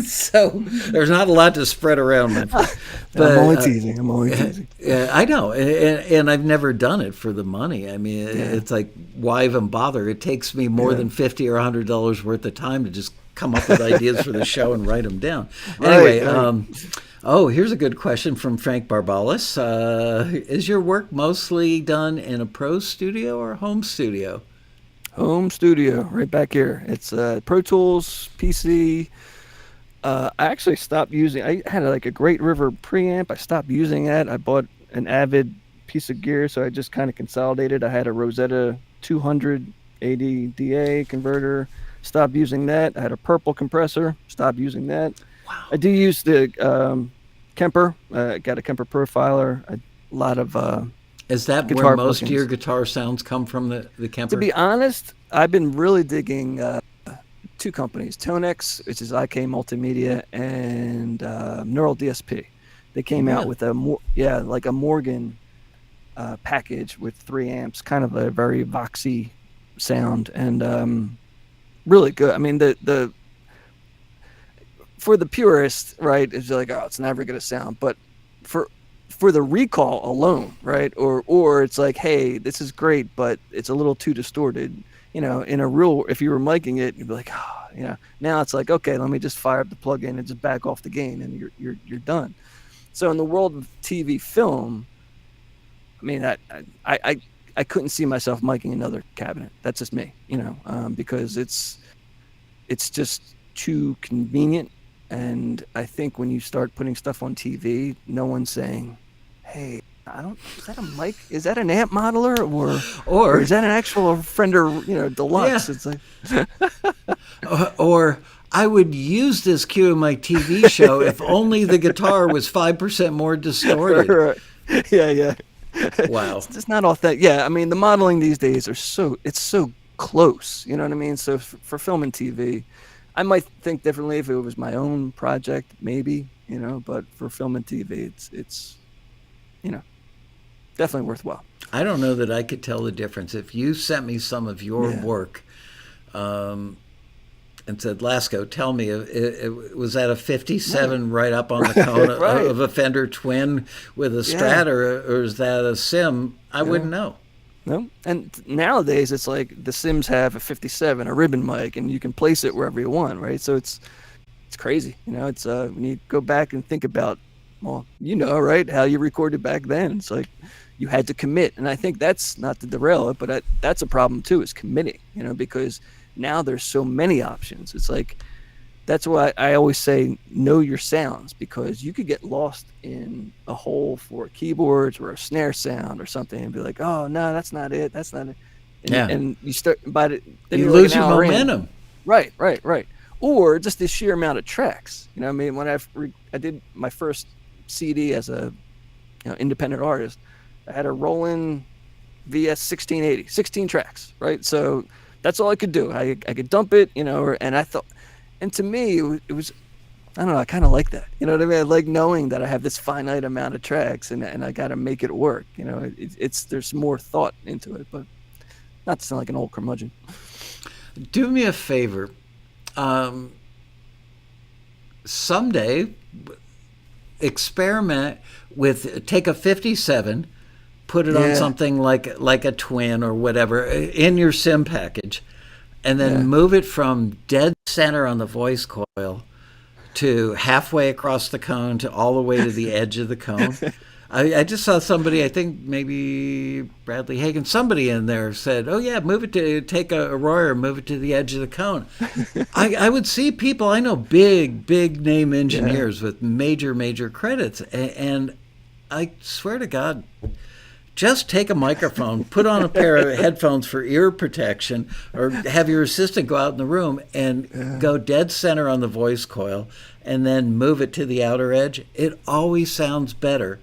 So there's not a lot to spread around. But, I'm only teasing. Yeah, I know, and I've never done it for the money. I mean, it's like, why even bother? It takes me more than $50 or $100 worth of time to just come up with ideas for the show and write them down. Anyway, here's a good question from Frank Barbalis. Is your work mostly done in a pro studio or home studio? Home studio, right back here. It's Pro Tools, PC. I actually stopped using. I had like a Great River preamp. I stopped using that. I bought an Avid piece of gear, so I just kind of consolidated. I had a Rosetta 200 AD-DA converter. Stopped using that. I had a Purple compressor. Stopped using that. Wow. I do use the Kemper. Got a Kemper profiler. A lot of. Is that where most of your guitar sounds come from, the Kemper? To be honest, I've been really digging two companies, Tonex, which is IK Multimedia, and Neural DSP. They came out with a Morgan package with 3 amps, kind of a very voxy sound, and really good. I mean, the for the purist, right, it's like, it's never going to sound, but for the recall alone, right? Or it's like, hey, this is great, but it's a little too distorted. In a real, if you were miking it, you'd be like, now it's like, okay, let me just fire up the plug-in and just back off the gain, and you're done. So in the world of TV film, I mean, I couldn't see myself miking another cabinet. That's just me, because it's just too convenient. And I think when you start putting stuff on TV, no one's saying, hey, is that a mic? Is that an amp modeler? Or is that an actual Fender, Deluxe? Yeah. It's like, or I would use this cue in my TV show if only the guitar was 5% more distorted. Right. Yeah. Wow. It's just not authentic. Yeah. I mean, the modeling these days it's so close. You know what I mean? So for film and TV, I might think differently if it was my own project, maybe, but for film and TV, it's definitely worthwhile. I don't know that I could tell the difference. If you sent me some of your work and said, Laskow, tell me, was that a 57 right up on the cone of a Fender Twin with a Strat, or is that a Sim? I wouldn't know. No, and nowadays it's like the Sims have a 57, a ribbon mic, and you can place it wherever you want, right? So it's crazy, it's when you go back and think about, well, right, how you recorded back then. It's like you had to commit, and I think that's not to derail it, but that's a problem too, is committing, because now there's so many options. It's like, that's why I always say know your sounds, because you could get lost in a hole for keyboards or a snare sound or something and be like, oh no, that's not it. And you start you lose your momentum. Right. Or just the sheer amount of tracks. I mean, when I did my first CD as a independent artist, I had a Roland VS 1680, 16 tracks, right? So that's all I could do. I could dump it, and I thought. And to me, it was, I don't know, I kind of like that. You know what I mean? I like knowing that I have this finite amount of tracks and I got to make it work. There's more thought into it, but not to sound like an old curmudgeon. Do me a favor. Someday, experiment with, take a 57, put it on something like a Twin or whatever in your Sim package, and then move it from dead center on the voice coil to halfway across the cone to all the way to the edge of the cone. I just saw somebody, I think maybe Bradley Hagen, somebody in there said, oh yeah, take a Royer, move it to the edge of the cone. I would see people, I know big name engineers with major credits, and I swear to God, just take a microphone, put on a pair of headphones for ear protection, or have your assistant go out in the room and go dead center on the voice coil and then move it to the outer edge. It always sounds better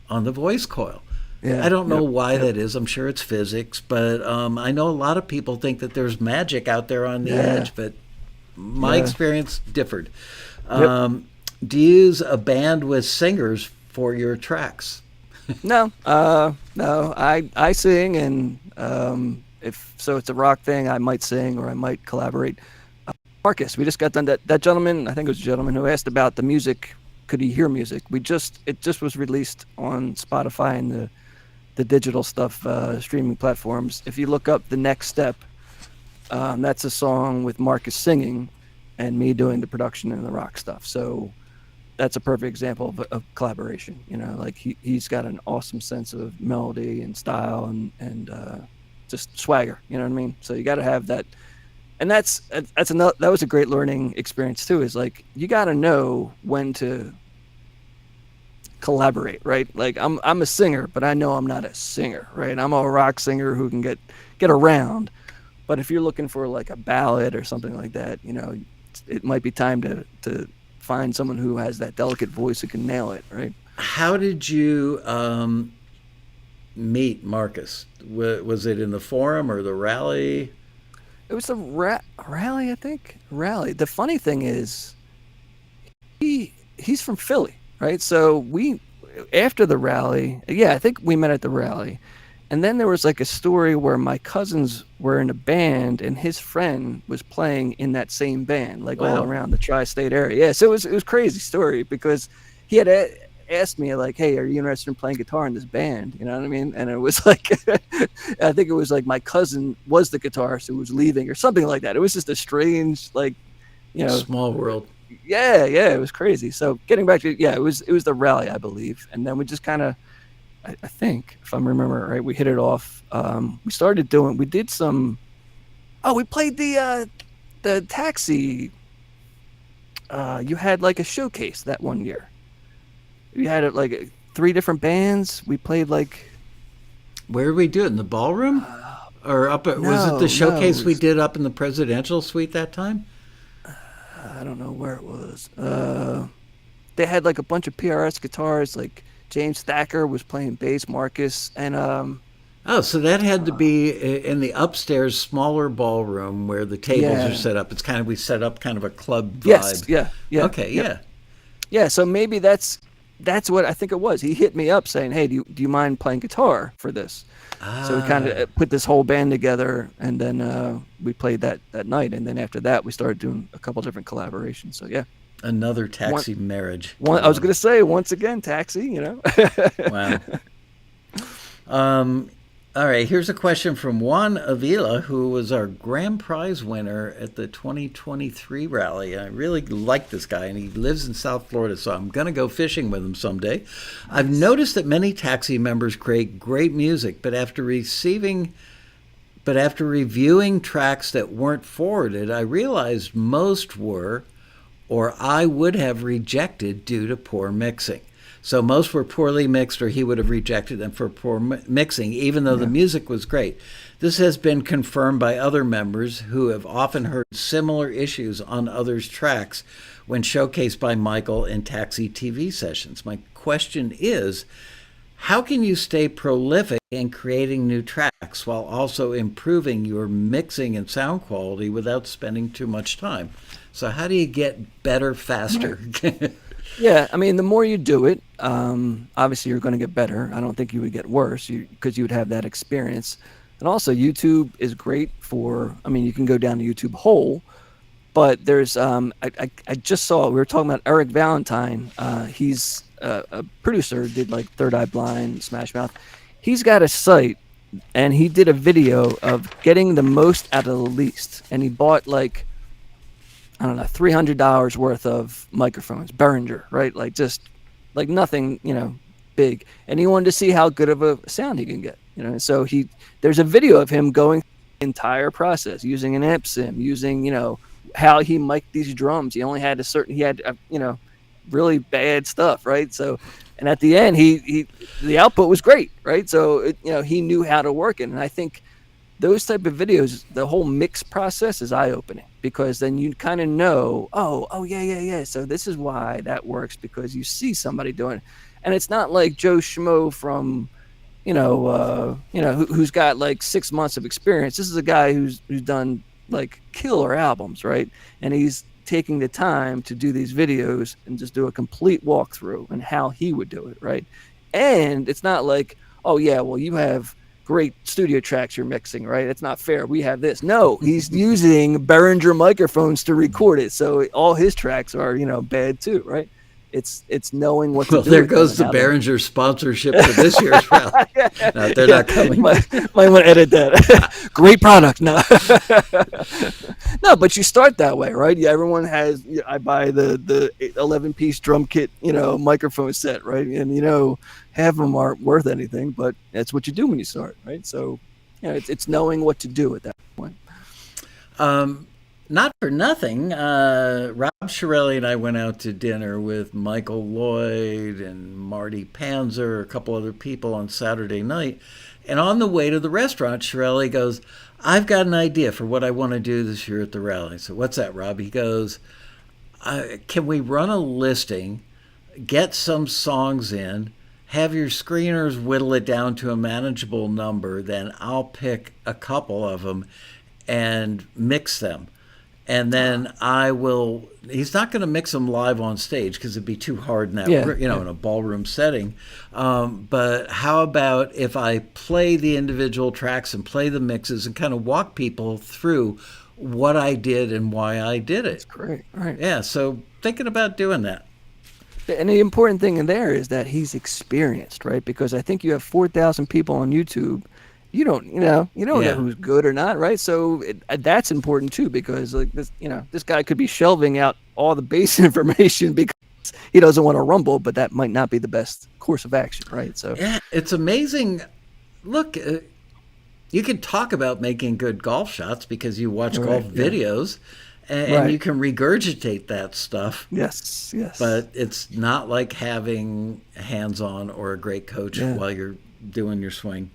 on the voice coil. Yeah. I don't know why that is. I'm sure it's physics, but I know a lot of people think that there's magic out there on the edge, but my experience differed. Do you use a band with singers for your tracks? No. I sing, and if so, it's a rock thing. I might sing or I might collaborate. Marcus, we just got done. That gentleman, I think it was a gentleman who asked about the music. Could he hear music? It just was released on Spotify and the digital stuff, streaming platforms. If you look up The Next Step, that's a song with Marcus singing and me doing the production and the rock stuff. So that's a perfect example of collaboration. Like he's got an awesome sense of melody and style and just swagger. You know what I mean? So you got to have that, and that was a great learning experience too. Is like you got to know when to collaborate, right? Like I'm a singer, but I know I'm not a singer, right? I'm a rock singer who can get around. But if you're looking for like a ballad or something like that, it might be time to find someone who has that delicate voice who can nail it, right? How did you meet Marcus? Was it in the forum or the rally? It was the rally, I think. Rally. The funny thing is, he's from Philly, right? So after the rally, I think we met at the rally. And then there was like a story where my cousins were in a band and his friend was playing in that same band, like all around the tri-state area. Yeah, so it was a crazy story because he had asked me like, hey, are you interested in playing guitar in this band? You know what I mean? And it was like, I think it was like my cousin was the guitarist who was leaving or something like that. It was just a strange, like, small world. Yeah, it was crazy. So getting back to, it was the rally, I believe. And then we just kind of, I think, if I'm remembering right, we hit it off. We played the Taxi. You had like a showcase that one year. You had like 3 different bands. We played like. Where did we do it? In the ballroom? Or up at, was it the showcase we did up in the presidential suite that time? I don't know where it was. They had like a bunch of PRS guitars, like James Thacker was playing bass, Marcus, and so that had to be in the upstairs smaller ballroom where the tables are set up. It's kind of, we set up kind of a club vibe. Yes, yeah. Okay, yeah. So maybe that's what I think it was. He hit me up saying, "Hey, do you mind playing guitar for this?" So we kind of put this whole band together, and then we played that night, and then after that we started doing a couple different collaborations. So yeah. Another Taxi marriage. I was going to say, once again, Taxi, Wow. All right, here's a question from Juan Avila, who was our grand prize winner at the 2023 rally. I really like this guy, and he lives in South Florida, so I'm going to go fishing with him someday. Nice. I've noticed that many Taxi members create great music, but after reviewing tracks that weren't forwarded, I realized most were, or I would have rejected due to poor mixing. So most were poorly mixed, or he would have rejected them for poor mixing, even though the music was great. This has been confirmed by other members who have often heard similar issues on others' tracks when showcased by Michael in Taxi TV sessions. My question is, how can you stay prolific in creating new tracks while also improving your mixing and sound quality without spending too much time? So how do you get better faster? Yeah, I mean, the more you do it, obviously you're going to get better. I don't think you would get worse because you would have that experience. And also, YouTube is great for, I mean, you can go down to YouTube whole, but there's, I just saw, we were talking about Eric Valentine. He's a producer, did like Third Eye Blind, Smash Mouth. He's got a site, and he did a video of getting the most out of the least. And he bought like, I don't know, $300 worth of microphones, Behringer, right? Like just like nothing, big. And he wanted to see how good of a sound he can get, So there's a video of him going the entire process, using an amp sim, using, how he mic'd these drums. He only had really bad stuff, right? So, and at the end, the output was great, right? So, he knew how to work it. And I think those type of videos, the whole mix process is eye-opening, because then you kind of know, oh yeah. So this is why that works, because you see somebody doing it. And it's not like Joe Schmo from, who's got like 6 months of experience. This is a guy who's done like killer albums, right? And he's taking the time to do these videos and just do a complete walkthrough and how he would do it, right? And it's not like, oh yeah, well, you have great studio tracks you're mixing, right? It's not fair. We have this. No, he's using Behringer microphones to record it. So all his tracks are, bad too, right? It's knowing what to do. Well, there goes the Behringer sponsorship for this year's rally. No, they're not coming. Might want to edit that. Great product. No. No, but you start that way, right? Yeah, everyone has, I buy the 11-piece drum kit, microphone set, right? And, half of them aren't worth anything, but that's what you do when you start, right? So, it's knowing what to do at that point. Not for nothing, Rob Shirelli and I went out to dinner with Michael Lloyd and Marty Panzer, a couple other people on Saturday night. And on the way to the restaurant, Shirelli goes, I've got an idea for what I want to do this year at the rally. So what's that, Rob? He goes, can we run a listing, get some songs in, have your screeners whittle it down to a manageable number, then I'll pick a couple of them and mix them. And then he's not going to mix them live on stage because it'd be too hard in that, in a ballroom setting. But how about if I play the individual tracks and play the mixes and kind of walk people through what I did and why I did it? That's great. All right. Yeah. So thinking about doing that. And the important thing in there is that he's experienced, right? Because I think you have 4,000 people on YouTube. You don't know who's good or not, right? So that's important too, because like this guy could be shelving out all the base information because he doesn't want to rumble, but that might not be the best course of action, right? So yeah, it's amazing. Look, you can talk about making good golf shots because you watch golf videos, and you can regurgitate that stuff. Yes. But it's not like having hands-on or a great coach while you're doing your swing.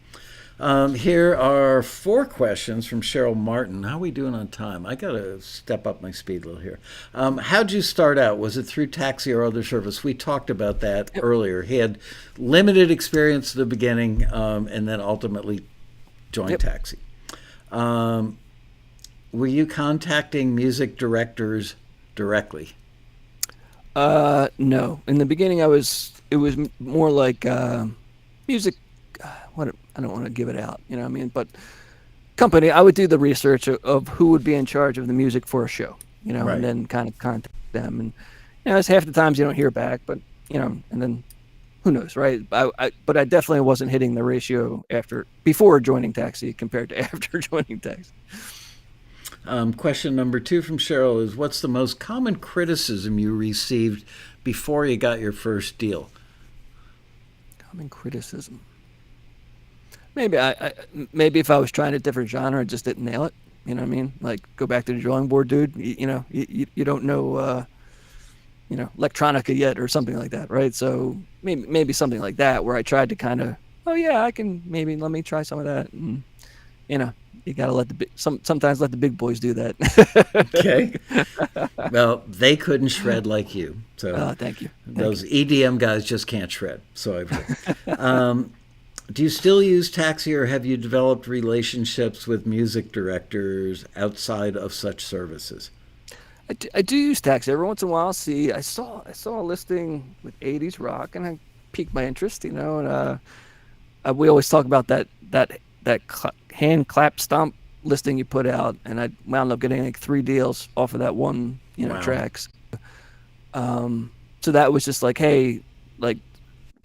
Here are 4 questions from Cheryl Martin. How are we doing on time? I got to step up my speed a little here. How'd you start out? Was it through Taxi or other service? We talked about that earlier. He had limited experience at the beginning and then ultimately joined Taxi. Were you contacting music directors directly? No. In the beginning, it was more like music. I don't want to give it out, but company, I would do the research of who would be in charge of the music for a show, and then kind of contact them. And, it's half the times you don't hear back, but, and then who knows, right? But I definitely wasn't hitting the ratio before joining Taxi compared to after joining Taxi. Question number 2 from Cheryl is, what's the most common criticism you received before you got your first deal? Common criticism. Maybe maybe if I was trying a different genre, I just didn't nail it. You know what I mean? Like, go back to the drawing board, dude. You don't know, electronica yet or something like that, right? So maybe something like that where I tried to kind of, I can let me try some of that. And, you got to sometimes let the big boys do that. Okay. Well, they couldn't shred like you. So thank you. Those EDM guys just can't shred. So I've heard. Do you still use Taxi, or have you developed relationships with music directors outside of such services? I do use Taxi every once in a while. I saw a listing with 80s rock, and I piqued my interest. And we always talk about that hand clap stomp listing you put out, and I wound up getting like 3 deals off of that one tracks. So that was just like, hey, like,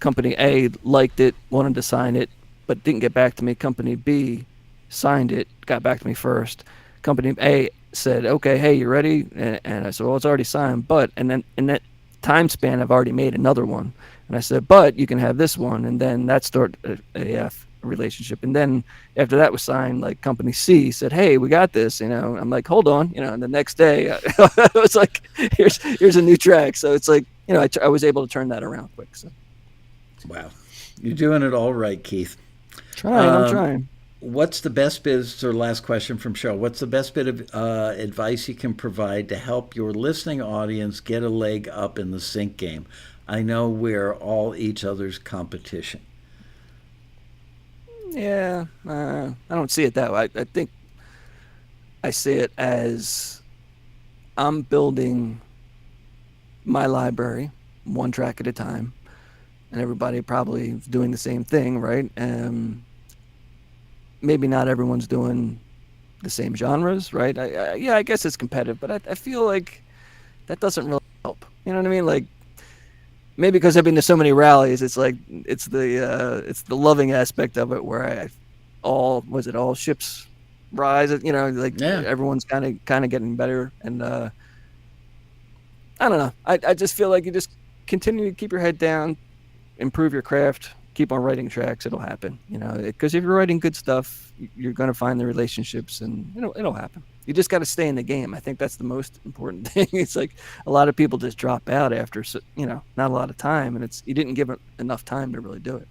Company A liked it, wanted to sign it, but didn't get back to me. Company B signed it, got back to me first. Company A said, okay, hey, you ready? And I said, well, it's already signed, but, and then in that time span, I've already made another one. And I said, but you can have this one. And then that started a relationship. And then after that was signed, like Company C said, hey, we got this, I'm like, hold on, and the next day it was like, here's a new track. So it's like, I was able to turn that around quick. So Wow. You're doing it all right, Keith. I'm trying. What's the best bit, this is our last question from Cheryl, what's the best bit of advice you can provide to help your listening audience get a leg up in the sync game? I know we're all each other's competition. Yeah, I don't see it that way. I think I see it as I'm building my library one track at a time, and everybody probably is doing the same thing, right? Maybe not everyone's doing the same genres, right? I guess it's competitive, but I feel like that doesn't really help. You know what I mean? Like, maybe because I've been to so many rallies, it's like it's the loving aspect of it where all ships rise. Like everyone's kind of getting better, and I don't know. I just feel like you just continue to keep your head down, improve your craft, keep on writing tracks. It'll happen, because if you're writing good stuff, you're going to find the relationships, and it'll happen. You just got to stay in the game. I think that's the most important thing. It's like a lot of people just drop out after, not a lot of time, and you didn't give it enough time to really do it.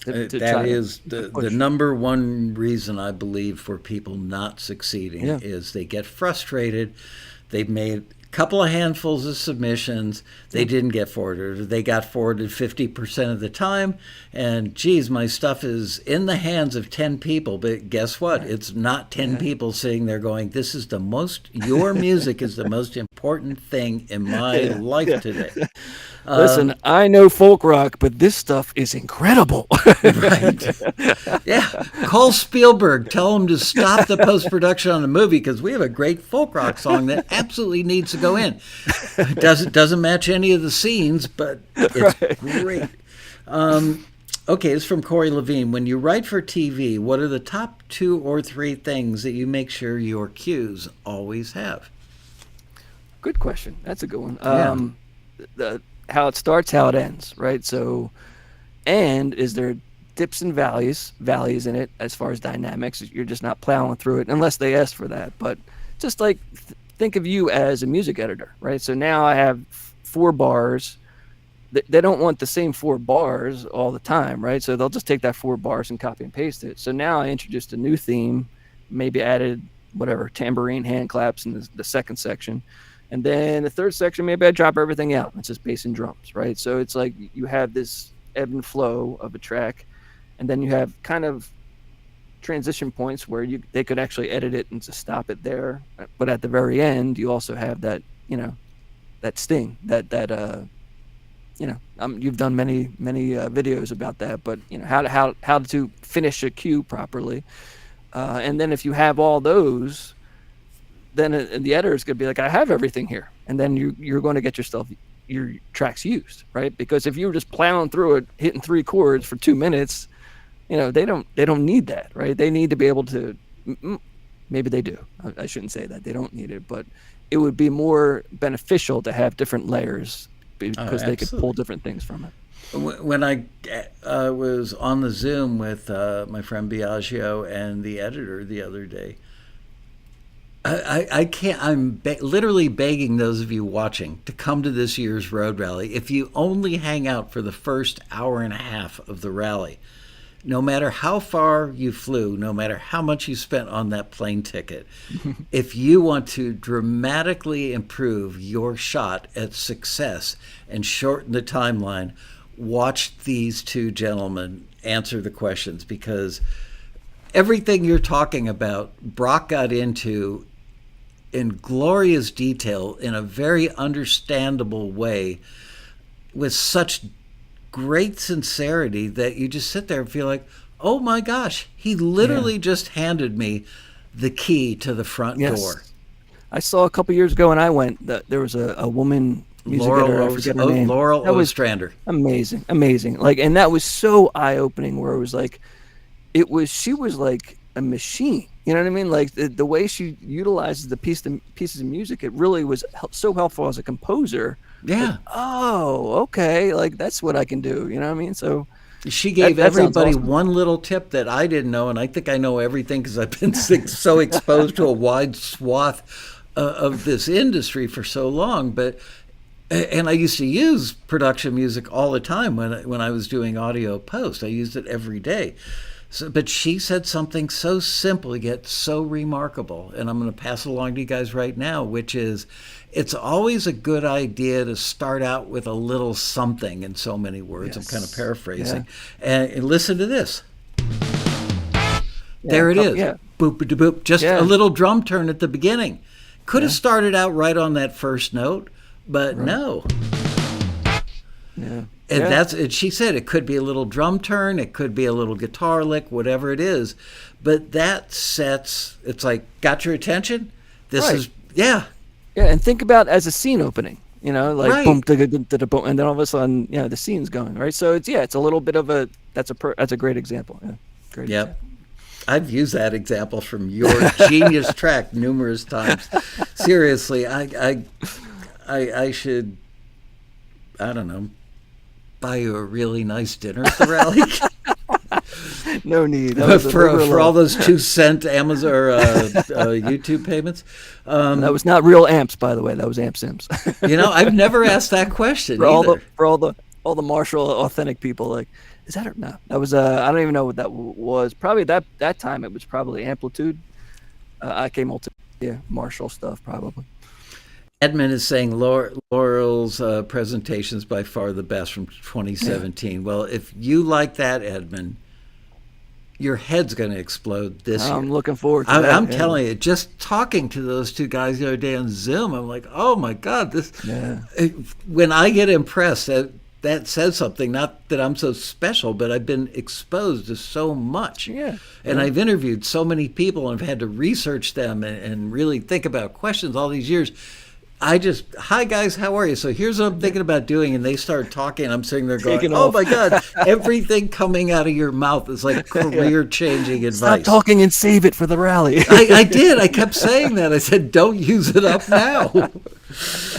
That is the number one reason I believe for people not succeeding is they get frustrated. They've made couple of handfuls of submissions, they didn't get forwarded, or they got forwarded 50% of the time, and geez, my stuff is in the hands of 10 people, but guess what? It's not 10 people sitting there going, your music is the most important thing in my life today. Listen, I know folk rock, but this stuff is incredible. Right. Yeah. Call Spielberg. Tell him to stop the post-production on the movie because we have a great folk rock song that absolutely needs to go in. It doesn't match any of the scenes, but it's great. Okay, it's from Corey Levine. When you write for TV, what are the top 2 or 3 things that you make sure your cues always have? Good question. That's a good one. How it starts, how it ends, right? So, and is there dips and valleys in it as far as dynamics? You're just not plowing through it unless they ask for that. But just like think of you as a music editor, right? So now I have 4 bars. They don't want the same 4 bars all the time, right? So they'll just take that 4 bars and copy and paste it. So now I introduced a new theme, maybe added tambourine hand claps in the second section. And then the third section, maybe I drop everything out. It's just bass and drums, right? So it's like you have this ebb and flow of a track, and then you have kind of transition points where they could actually edit it and just stop it there. But at the very end, you also have that, that sting, you've done many videos about that, but how to finish a cue properly, and then if you have all those, then the editor is going to be like, I have everything here, and then you're going to get your tracks used, right? Because if you were just plowing through it, hitting 3 chords for 2 minutes, they don't need that, right? They need to be able to. Maybe they do. I shouldn't say that they don't need it, but it would be more beneficial to have different layers because they could pull different things from it. When I was on the Zoom with my friend Biagio and the editor the other day, I can't. I'm literally begging those of you watching to come to this year's road rally. If you only hang out for the first hour and a half of the rally, no matter how far you flew, no matter how much you spent on that plane ticket, if you want to dramatically improve your shot at success and shorten the timeline, watch these 2 gentlemen answer the questions, because everything you're talking about, Brock got into in glorious detail in a very understandable way with such great sincerity that you just sit there and feel like, oh my gosh, he literally just handed me the key to the front door. I saw a couple years ago when I went, there was a woman music editor, I forget her name. Laurel Ostrander. Amazing. Like, and that was so eye-opening, where it was like, she was like a machine. You know what I mean? Like the way she utilizes the pieces of music, it really was so helpful as a composer. Yeah. Like, oh, okay. Like that's what I can do. You know what I mean? So she gave everybody awesome. One little tip that I didn't know, and I think I know everything because I've been so exposed to a wide swath of this industry for so long. But And I used to use production music all the time when I was doing audio post. I used it every day. So, but she said something so simple yet so remarkable, and I'm going to pass it along to you guys right now, which is it's always a good idea to start out with a little something, in so many words. Yes. I'm kind of paraphrasing. Yeah. And listen to this. There it is. Yeah. Boop, boop, boop. Just a little drum turn at the beginning. Could have started out right on that first note, but no. Yeah. And she said it could be a little drum turn, it could be a little guitar lick, whatever it is. But that sets, it's like, got your attention? This is, Yeah, and think about as a scene opening, like boom, boom, and then all of a sudden, the scene's going, right? So it's a little bit of that's a great example. Yeah, great. Yep. Example. I've used that example from your genius track numerous times. Seriously, I should, I don't know, buy you a really nice dinner at the rally. No need. For all those 2-cent Amazon or YouTube payments. That was not real amps, by the way. That was Amp Sims. I've never asked that question for either. all the Marshall authentic people, like, is that no? That was I don't even know what that was. Probably that time it was probably Amplitude, IK Multimedia, Marshall stuff probably. Edmund is saying Laurel's presentation's by far the best from 2017. Yeah. Well, if you like that, Edmund, your head's going to explode this year. I'm looking forward to that. I'm telling you, just talking to those two guys the other day on Zoom, I'm like, oh my God, this. Yeah. When I get impressed, that says something. Not that I'm so special, but I've been exposed to so much. Yeah. And I've interviewed so many people and I've had to research them and really think about questions all these years. Hi guys, how are you? So here's what I'm thinking about doing, and they start talking, and I'm sitting there going, oh my God, everything coming out of your mouth is like career-changing advice. Stop talking and save it for the rally. I did. I kept saying that. I said, don't use it up now.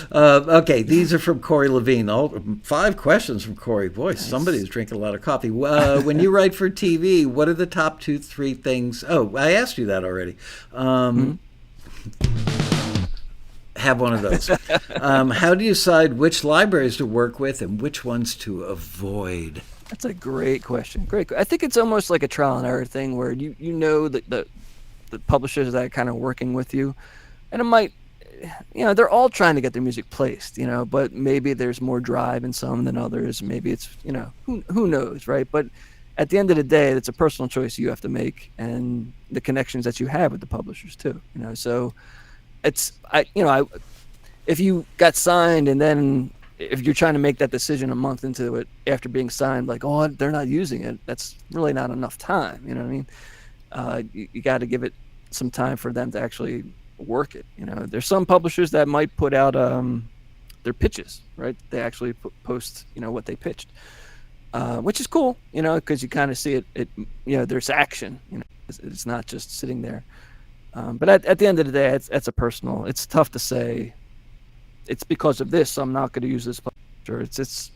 Okay, these are from Corey Levine. 5 questions from Corey. Boy, nice. Somebody's drinking a lot of coffee. When you write for TV, what are the top 2-3 things? Oh, I asked you that already. Have one of those. How do you decide which libraries to work with and which ones to avoid? That's a great question. I think it's almost like a trial and error thing where you know that the publishers that are kind of working with you, and it might, they're all trying to get their music placed, but maybe there's more drive in some than others. Maybe it's, who knows, right? But at the end of the day, it's a personal choice you have to make, and the connections that you have with the publishers too, so. If you got signed and then if you're trying to make that decision a month into it after being signed, like, oh, they're not using it, that's really not enough time. You know what I mean? You got to give it some time for them to actually work it. There's some publishers that might put out their pitches, right? They actually post, what they pitched, which is cool, because you kind of see it, there's action, it's not just sitting there. But at the end of the day, it's tough to say it's because of this, so I'm not going to use this publisher. It's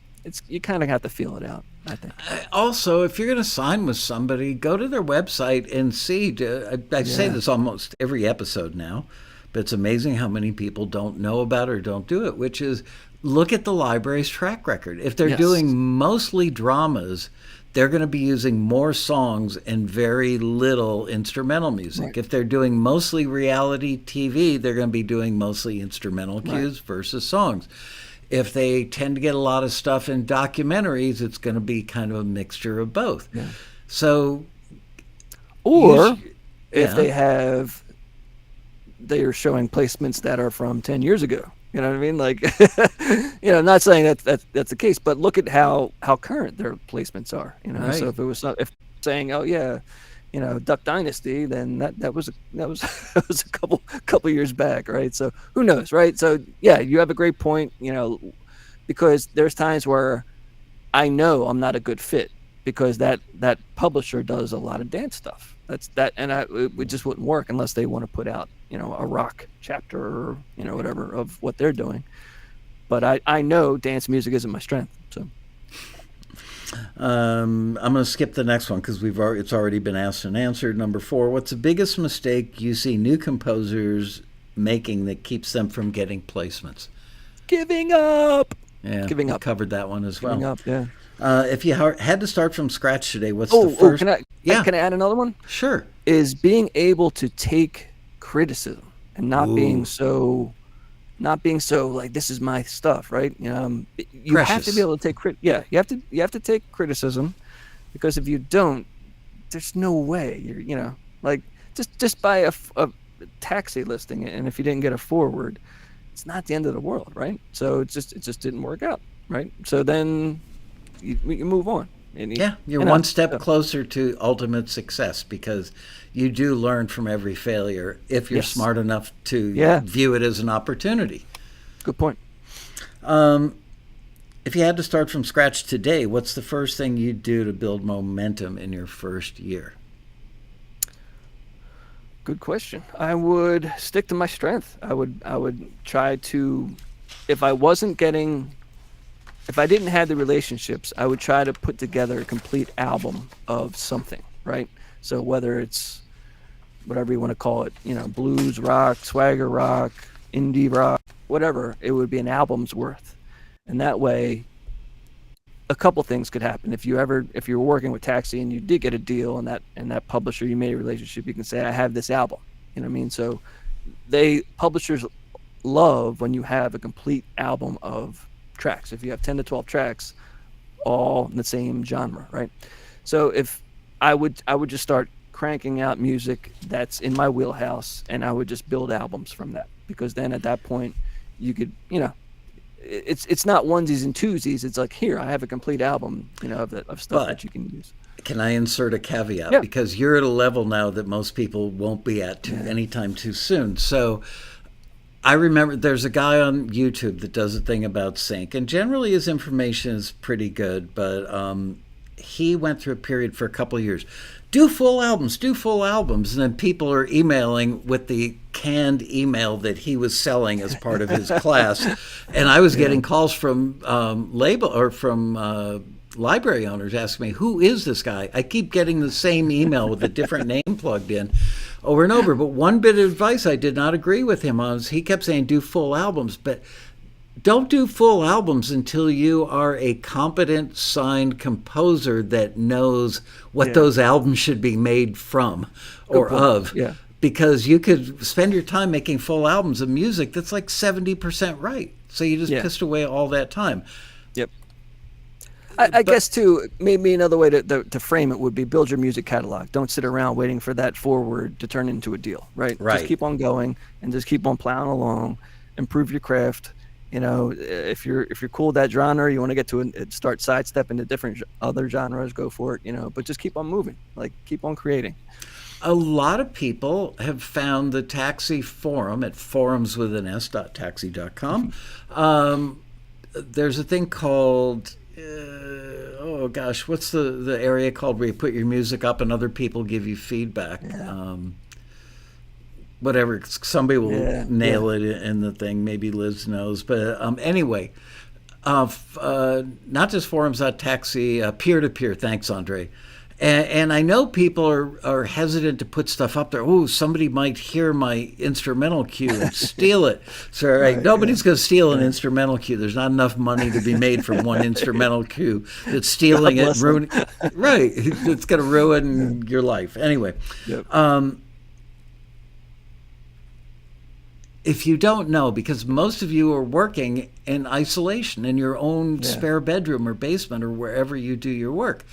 you kind of have to feel it out, I think. Also, if you're going to sign with somebody, go to their website and see. I say this almost every episode now, but it's amazing how many people don't know about it or don't do it, which is look at the library's track record. If they're doing mostly dramas, they're going to be using more songs and very little instrumental music. Right. If they're doing mostly reality TV, they're going to be doing mostly instrumental cues versus songs. If they tend to get a lot of stuff in documentaries, it's going to be kind of a mixture of both. Yeah. So, or if they are showing placements that are from 10 years ago. You know what I mean? Like, not saying that's the case, but look at how current their placements are. Right. So if saying, oh yeah, Duck Dynasty, then that was a couple years back, right? So who knows, right? So yeah, you have a great point. Because there's times where I know I'm not a good fit because that publisher does a lot of dance stuff. It just wouldn't work unless they want to put out, a rock chapter or, whatever of what they're doing. But I know dance music isn't my strength. So I'm going to skip the next one because it's already been asked and answered. Number 4, what's the biggest mistake you see new composers making that keeps them from getting placements? Giving up. Yeah, Giving we up. covered that one as well. Giving up. Yeah. If you had to start from scratch today, what's the first? Can I add another one? Sure. Is being able to take criticism and not being so like, this is my stuff, right? You have to be able to take you have to take criticism, because if you don't, there's no way you're like, just buy a taxi listing, and if you didn't get a forward, it's not the end of the world, right? So it just didn't work out, right? So then you move on. You're one step closer to ultimate success, because you do learn from every failure if you're smart enough to view it as an opportunity. Good point. If you had to start from scratch today, what's the first thing you'd do to build momentum in your first year? Good question. I would stick to my strength. I would try to, if I didn't have the relationships, I would try to put together a complete album of something, right? So whether it's whatever you want to call it, blues rock, swagger rock, indie rock, whatever, it would be an album's worth. And that way, a couple things could happen. If you were working with Taxi and you did get a deal, and that publisher, you made a relationship, you can say, I have this album. You know what I mean? So publishers love when you have a complete album of tracks. If you have 10 to 12 tracks, all in the same genre, right? So if I would just start cranking out music that's in my wheelhouse, and I would just build albums from that, because then at that point you could, it's not onesies and twosies. It's like, here, I have a complete album, of stuff that you can use. Can I insert a caveat? Yeah. Because you're at a level now that most people won't be at anytime too soon. So I remember there's a guy on YouTube that does a thing about sync, and generally his information is pretty good, but he went through a period for a couple of years. Do full albums. And then people are emailing with the canned email that he was selling as part of his class. And I was getting calls from library owners asking me, who is this guy? I keep getting the same email with a different name plugged in over and over. But one bit of advice I did not agree with him on is he kept saying, do full albums. But don't do full albums until you are a competent signed composer that knows what those albums should be made from or of. Yeah. Because you could spend your time making full albums of music that's like 70% right. So you just pissed away all that time. Yep. I guess, too, maybe another way to frame it would be build your music catalog. Don't sit around waiting for that forward to turn into a deal, right? Just keep on going and just keep on plowing along. Improve your craft. If you're cool with that genre, you want to get to start sidestepping to different other genres, go for it, but just keep on moving, like keep on creating. A lot of people have found the Taxi forum at forumswithans.taxi.com. There's a thing called, what's the area called where you put your music up and other people give you feedback? Yeah. Whatever, somebody will nail it in the thing. Maybe Liz knows. But anyway, not just forums.taxi, peer-to-peer. Thanks, Andre. And I know people are hesitant to put stuff up there. Oh, somebody might hear my instrumental cue and steal it. So nobody's going to steal an instrumental cue. There's not enough money to be made from one instrumental cue that's stealing it, ruining. Right, it's going to ruin your life. Anyway. Yep. If you don't know, because most of you are working in isolation in your own spare bedroom or basement or wherever you do your work,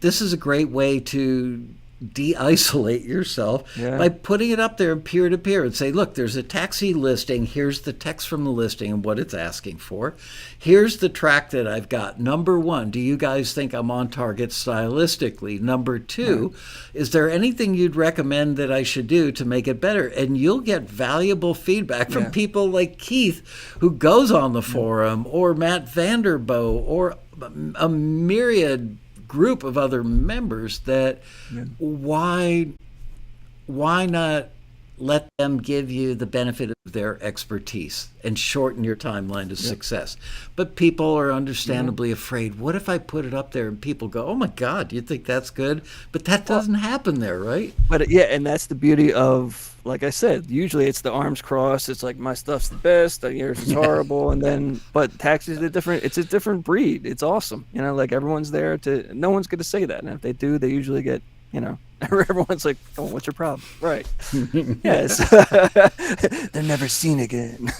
this is a great way to de-isolate yourself by putting it up there peer-to-peer and say, look, there's a Taxi listing. Here's the text from the listing and what it's asking for. Here's the track that I've got. Number one, do you guys think I'm on target stylistically? Number two, is there anything you'd recommend that I should do to make it better? And you'll get valuable feedback from people like Keith, who goes on the forum, or Matt Vanderboe, or a myriad group of other members that why not let them give you the benefit of their expertise and shorten your timeline to success. But people are understandably afraid. What if I put it up there and people go, "Oh my God, you think that's good?" But that doesn't happen there, right? But yeah, and that's the beauty of, like I said, usually it's the arms crossed. It's like, my stuff's the best, yours is horrible, and then, but taxis are different. It's a different breed. It's awesome, like everyone's there to. No one's going to say that, and if they do, they usually get, everyone's like, "Oh, what's your problem?" Right? Yes, they're never seen again.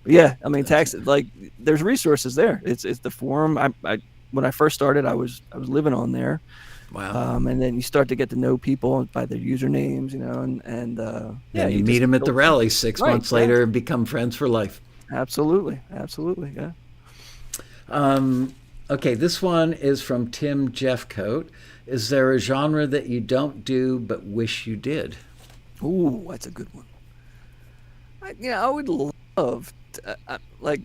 Yeah, I mean, taxes, like, there's resources there. It's the forum. I when I first started, I was living on there. Wow. And then you start to get to know people by their usernames, and yeah, you meet them at the rally 6 months later and become friends for life. Absolutely, yeah. Okay, this one is from Tim Jeffcoat. Is there a genre that you don't do but wish you did? Ooh, that's a good one. I would love to, like,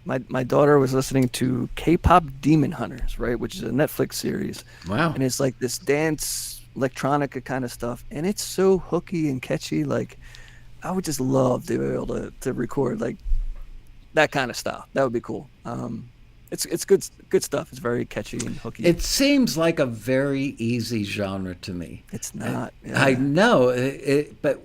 my daughter was listening to K-pop Demon Hunters, right, which is a Netflix series. Wow. And it's like this dance electronica kind of stuff, and it's so hooky and catchy. Like, I would just love to be able to record like that kind of stuff. That would be cool. It's good stuff. It's very catchy and hooky. It seems like a very easy genre to me. It's not. I know but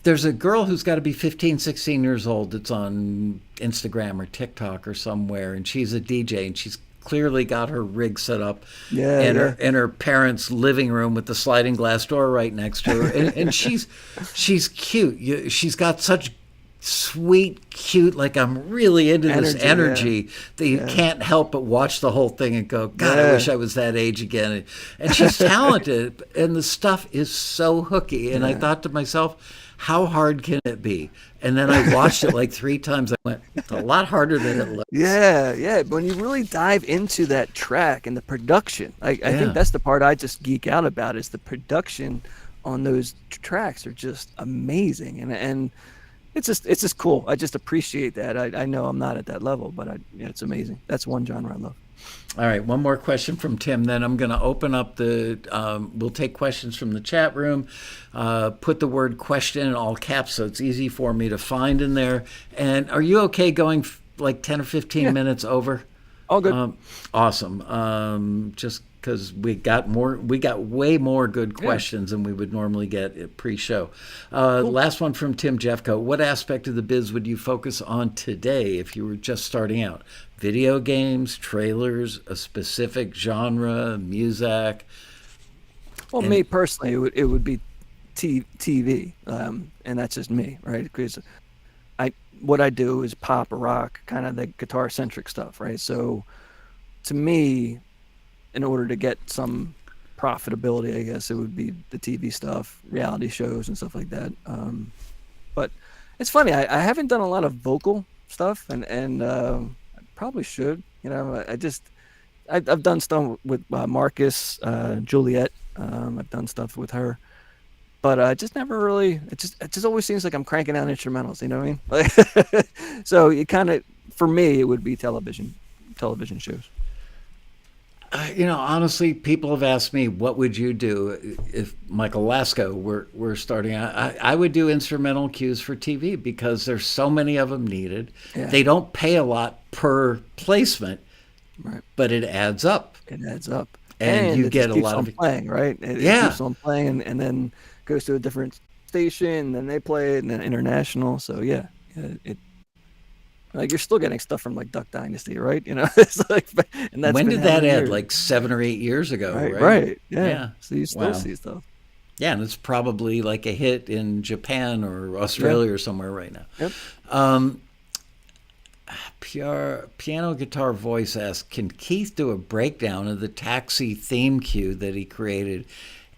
there's a girl who's got to be 15, 16 years old that's on Instagram or TikTok or somewhere, and she's a DJ, and she's clearly got her rig set up in her parents' living room with the sliding glass door right next to her, and she's cute. She's got such sweet, cute, like, I'm really into this energy that you can't help but watch the whole thing and go, God, I wish I was that age again. And she's talented, and the stuff is so hooky. And I thought to myself, how hard can it be? And then I watched it like 3 times. I went, it's a lot harder than it looks. Yeah. But when you really dive into that track and the production, I think that's the part I just geek out about, is the production on those tracks are just amazing. And it's just cool. I just appreciate that. I know I'm not at that level, but it's amazing. That's one genre I love. All right, one more question from Tim. Then I'm going to open up we'll take questions from the chat room. Put the word question in all caps so it's easy for me to find in there. And are you okay going like 10 or 15 minutes over? All good. Awesome. Just because we got way more good questions than we would normally get at pre-show. Cool. Last one from Tim Jeffco. What aspect of the biz would you focus on today if you were just starting out? Video games, trailers, a specific genre, music? Well, me personally, it would be TV, and that's just me, right? Because what I do is pop or rock, kind of the guitar-centric stuff, right? So to me, in order to get some profitability, I guess it would be the TV stuff, reality shows and stuff like that. But it's funny, I haven't done a lot of vocal stuff, and I probably should. I've done stuff with Marcus, Juliet. I've done stuff with her, but I just never really. It just always seems like I'm cranking out instrumentals. You know what I mean? So it kind of, for me, it would be television shows. Honestly, people have asked me, what would you do if Michael Laskow were starting out? I would do instrumental cues for TV because there's so many of them needed. Yeah. They don't pay a lot per placement, right, but it adds up. It adds up. And you get a lot of playing, right? It keeps on playing, and then goes to a different station, and then they play it, and then international. So it. Like, you're still getting stuff from like Duck Dynasty, right? It's like, and that's when did that end? Like 7 or 8 years ago, right? Right. Yeah. So you still see stuff. Yeah, and it's probably like a hit in Japan or Australia or somewhere right now. Yep. Piano Guitar Voice asks, can Keith do a breakdown of the Taxi theme cue that he created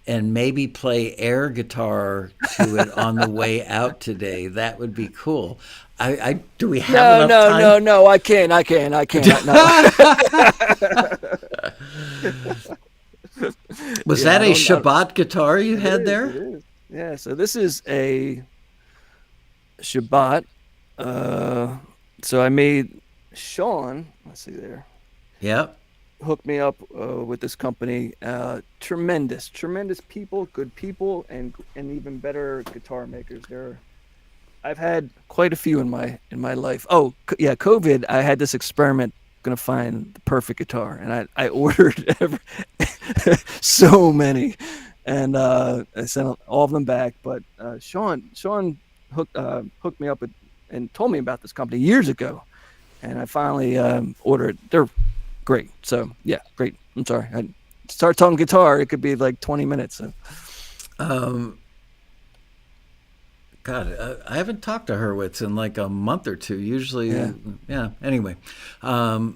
and maybe play air guitar to it on the way out today? That would be cool. Do we have enough time? No, I can't. No. Was that a Shabbat guitar you had there? It is. Yeah, so this is a Shabbat. So I made Sean, let's see there. Yep. hooked me up with this company. Tremendous people, good people, and even better guitar makers. I've had quite a few in my life. Oh, yeah, COVID. I had this experiment, gonna find the perfect guitar, and I ordered so many, and I sent all of them back. But Sean hooked me up with, and told me about this company years ago, and I finally ordered. They're great. So yeah, great. I'm sorry. I start talking guitar. It could be like 20 minutes. So. God, I haven't talked to Hurwitz in like a month or two. Usually, Yeah. yeah. Anyway, I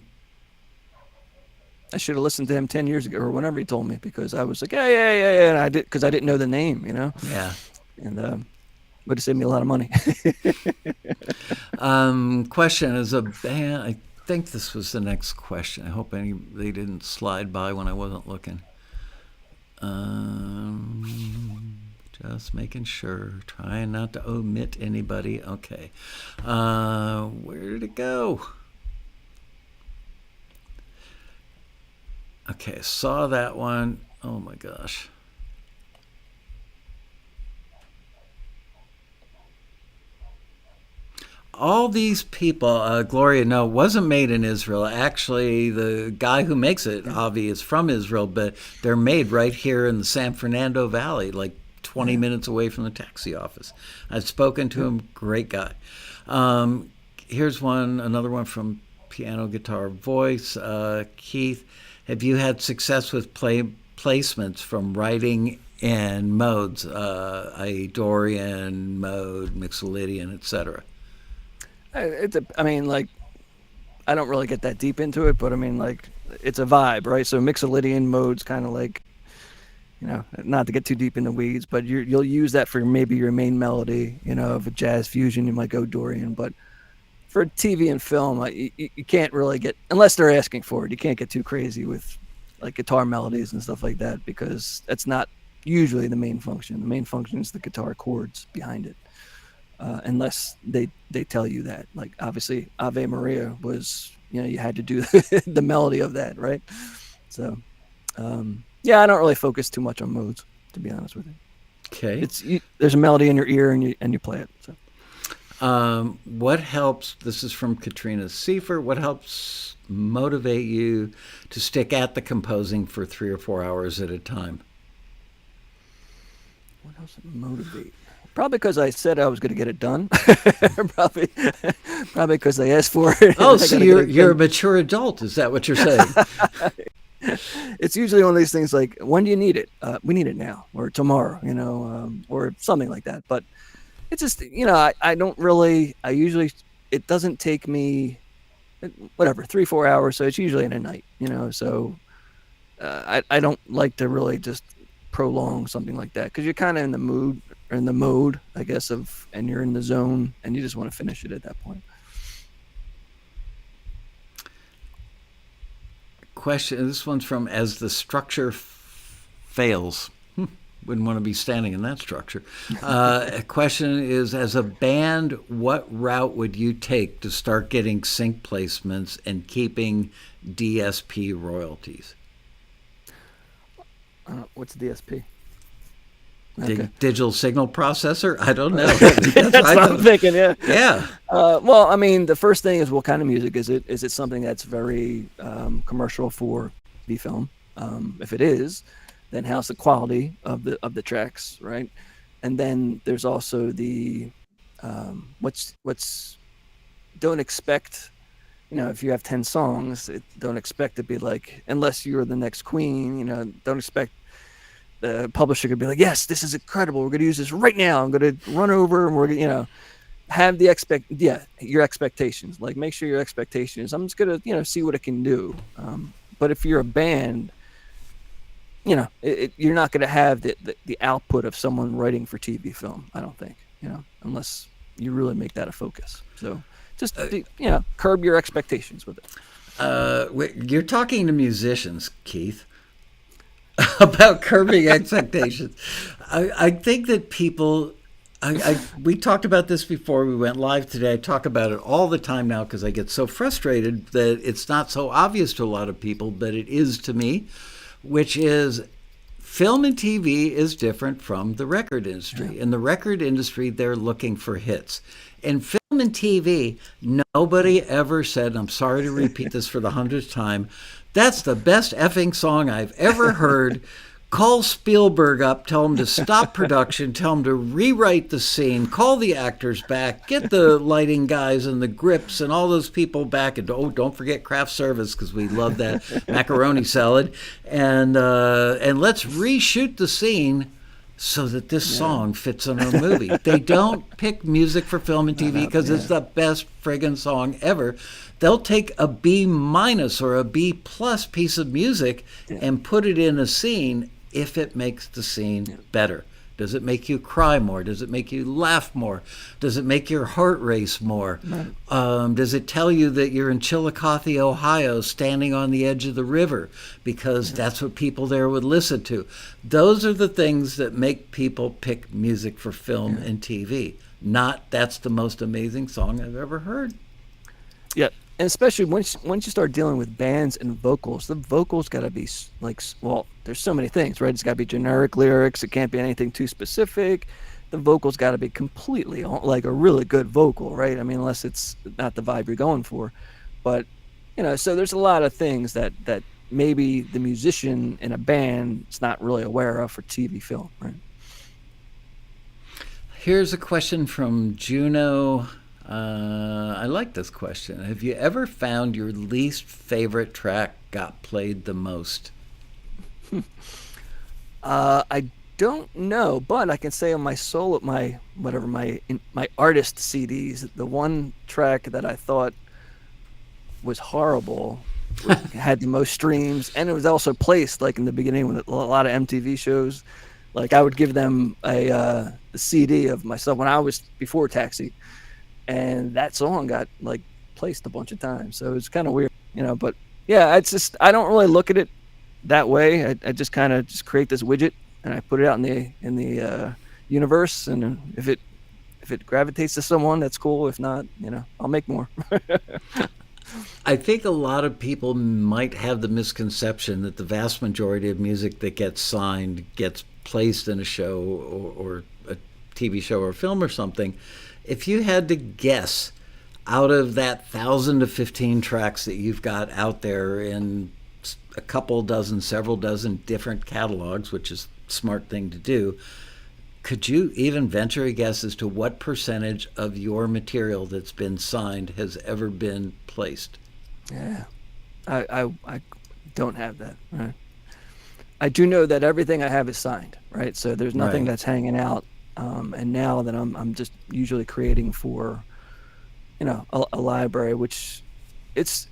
should have listened to him 10 years ago or whenever he told me, because I was like, yeah. And I did, because I didn't know the name, yeah. and would have saved me a lot of money. Question is a band. I think this was the next question. I hope they didn't slide by when I wasn't looking. Just making sure, trying not to omit anybody. Okay. Where did it go? Okay, saw that one. Oh my gosh. All these people, Gloria, no, wasn't made in Israel. Actually, the guy who makes it, Avi, is from Israel, but they're made right here in the San Fernando Valley, like 20 minutes away from the taxi office. I've spoken to him, great guy. Here's another one from Piano, Guitar, Voice. Keith, have you had success with placements from writing in modes, i.e. Dorian, mode, Mixolydian, etc.? I mean, like, I don't really get that deep into it, but I mean, like, it's a vibe, right? So Mixolydian mode's kind of like, not to get too deep in the weeds, but you'll use that for maybe your main melody. Of a jazz fusion, you might go Dorian. But for TV and film, you can't really get, unless they're asking for it, you can't get too crazy with like guitar melodies and stuff like that, because that's not usually the main function. The main function is the guitar chords behind it. Unless they tell you that. Like, obviously, Ave Maria was, you had to do the melody of that, right? So, yeah, I don't really focus too much on modes, to be honest with you. Okay. There's a melody in your ear, and you play it. So. What helps? This is from Katrina Seifer. What helps motivate you to stick at the composing for 3 or 4 hours at a time? What helps motivate? Probably because I said I was going to get it done. probably because I asked for it. Oh, so you're a mature adult. Is that what you're saying? It's usually one of these things like, when do you need it? We need it now or tomorrow, or something like that. But it's just, I don't really, it doesn't take me, whatever, 3-4 hours. So it's usually in a night, so I don't like to really just prolong something like that, because you're kind of in the mood, or in the mode, I guess, and you're in the zone, and you just want to finish it at that point. Question. This one's from As the Structure Fails. Wouldn't want to be standing in that structure. A question is, as a band, what route would you take to start getting sync placements and keeping DSP royalties? What's DSP? Okay. Digital signal processor? I don't know. That's what I'm thinking, yeah. Yeah. Well, I mean, the first thing is, what kind of music is it? Is it something that's very commercial for TV film? If it is, then how's the quality of the tracks, right? And then there's also the don't expect, if you have 10 songs, don't expect to be like, unless you're the next Queen, don't expect the publisher could be like, yes, this is incredible, we're going to use this right now, I'm going to run over, and we're going to, have your expectations. Like, make sure your expectations, I'm just going to, see what it can do. But if you're a band, you're not going to have the output of someone writing for TV film, I don't think, unless you really make that a focus. So just, curb your expectations with it. You're talking to musicians, Keith, about curbing expectations. I think that people, We talked about this before we went live today. I talk about it all the time now because I get so frustrated that it's not so obvious to a lot of people, but it is to me, which is film and TV is different from the record industry. In the record industry, they're looking for hits. In film and TV, nobody ever said, and I'm sorry to repeat this for the 100th time, that's the best effing song I've ever heard. Call Spielberg up, tell him to stop production, tell him to rewrite the scene, call the actors back, get the lighting guys and the grips and all those people back, and don't forget craft service because we love that macaroni salad, and let's reshoot the scene so that this song fits in our movie. They don't pick music for film and TV because it's the best friggin' song ever. They'll take a B- or a B+ piece of music and put it in a scene if it makes the scene better. Does it make you cry more? Does it make you laugh more? Does it make your heart race more? Does it tell you that you're in Chillicothe, Ohio, standing on the edge of the river because that's what people there would listen to? Those are the things that make people pick music for film and TV. Not that's the most amazing song I've ever heard. Yeah, and especially once you start dealing with bands and vocals, the vocals got to be like, well, there's so many things, right? It's got to be generic lyrics. It can't be anything too specific. The vocals got to be completely like a really good vocal, right? I mean, unless it's not the vibe you're going for. But, so there's a lot of things that maybe the musician in a band is not really aware of for TV film, right? Here's a question from Juno. I like this question. Have you ever found your least favorite track got played the most? I don't know, but I can say on my solo, my artist CDs, the one track that I thought was horrible had the most streams, and it was also placed like in the beginning with a lot of MTV shows. Like I would give them a CD of myself when I was before Taxi, and that song got like placed a bunch of times. So it's kind of weird, But yeah, it's just I don't really look at it that way. I just kind of just create this widget and I put it out in the universe, and if it gravitates to someone, that's cool. If not, I'll make more. I think a lot of people might have the misconception that the vast majority of music that gets signed gets placed in a show or a TV show or film or something. If you had to guess, out of that 1,000 to 15 tracks that you've got out there in a couple dozen, several dozen different catalogs, which is a smart thing to do, could you even venture a guess as to what percentage of your material that's been signed has ever been placed? Yeah, I don't have that. Right. I do know that everything I have is signed, right? So there's nothing that's hanging out. And now that I'm just usually creating for, a library, which it's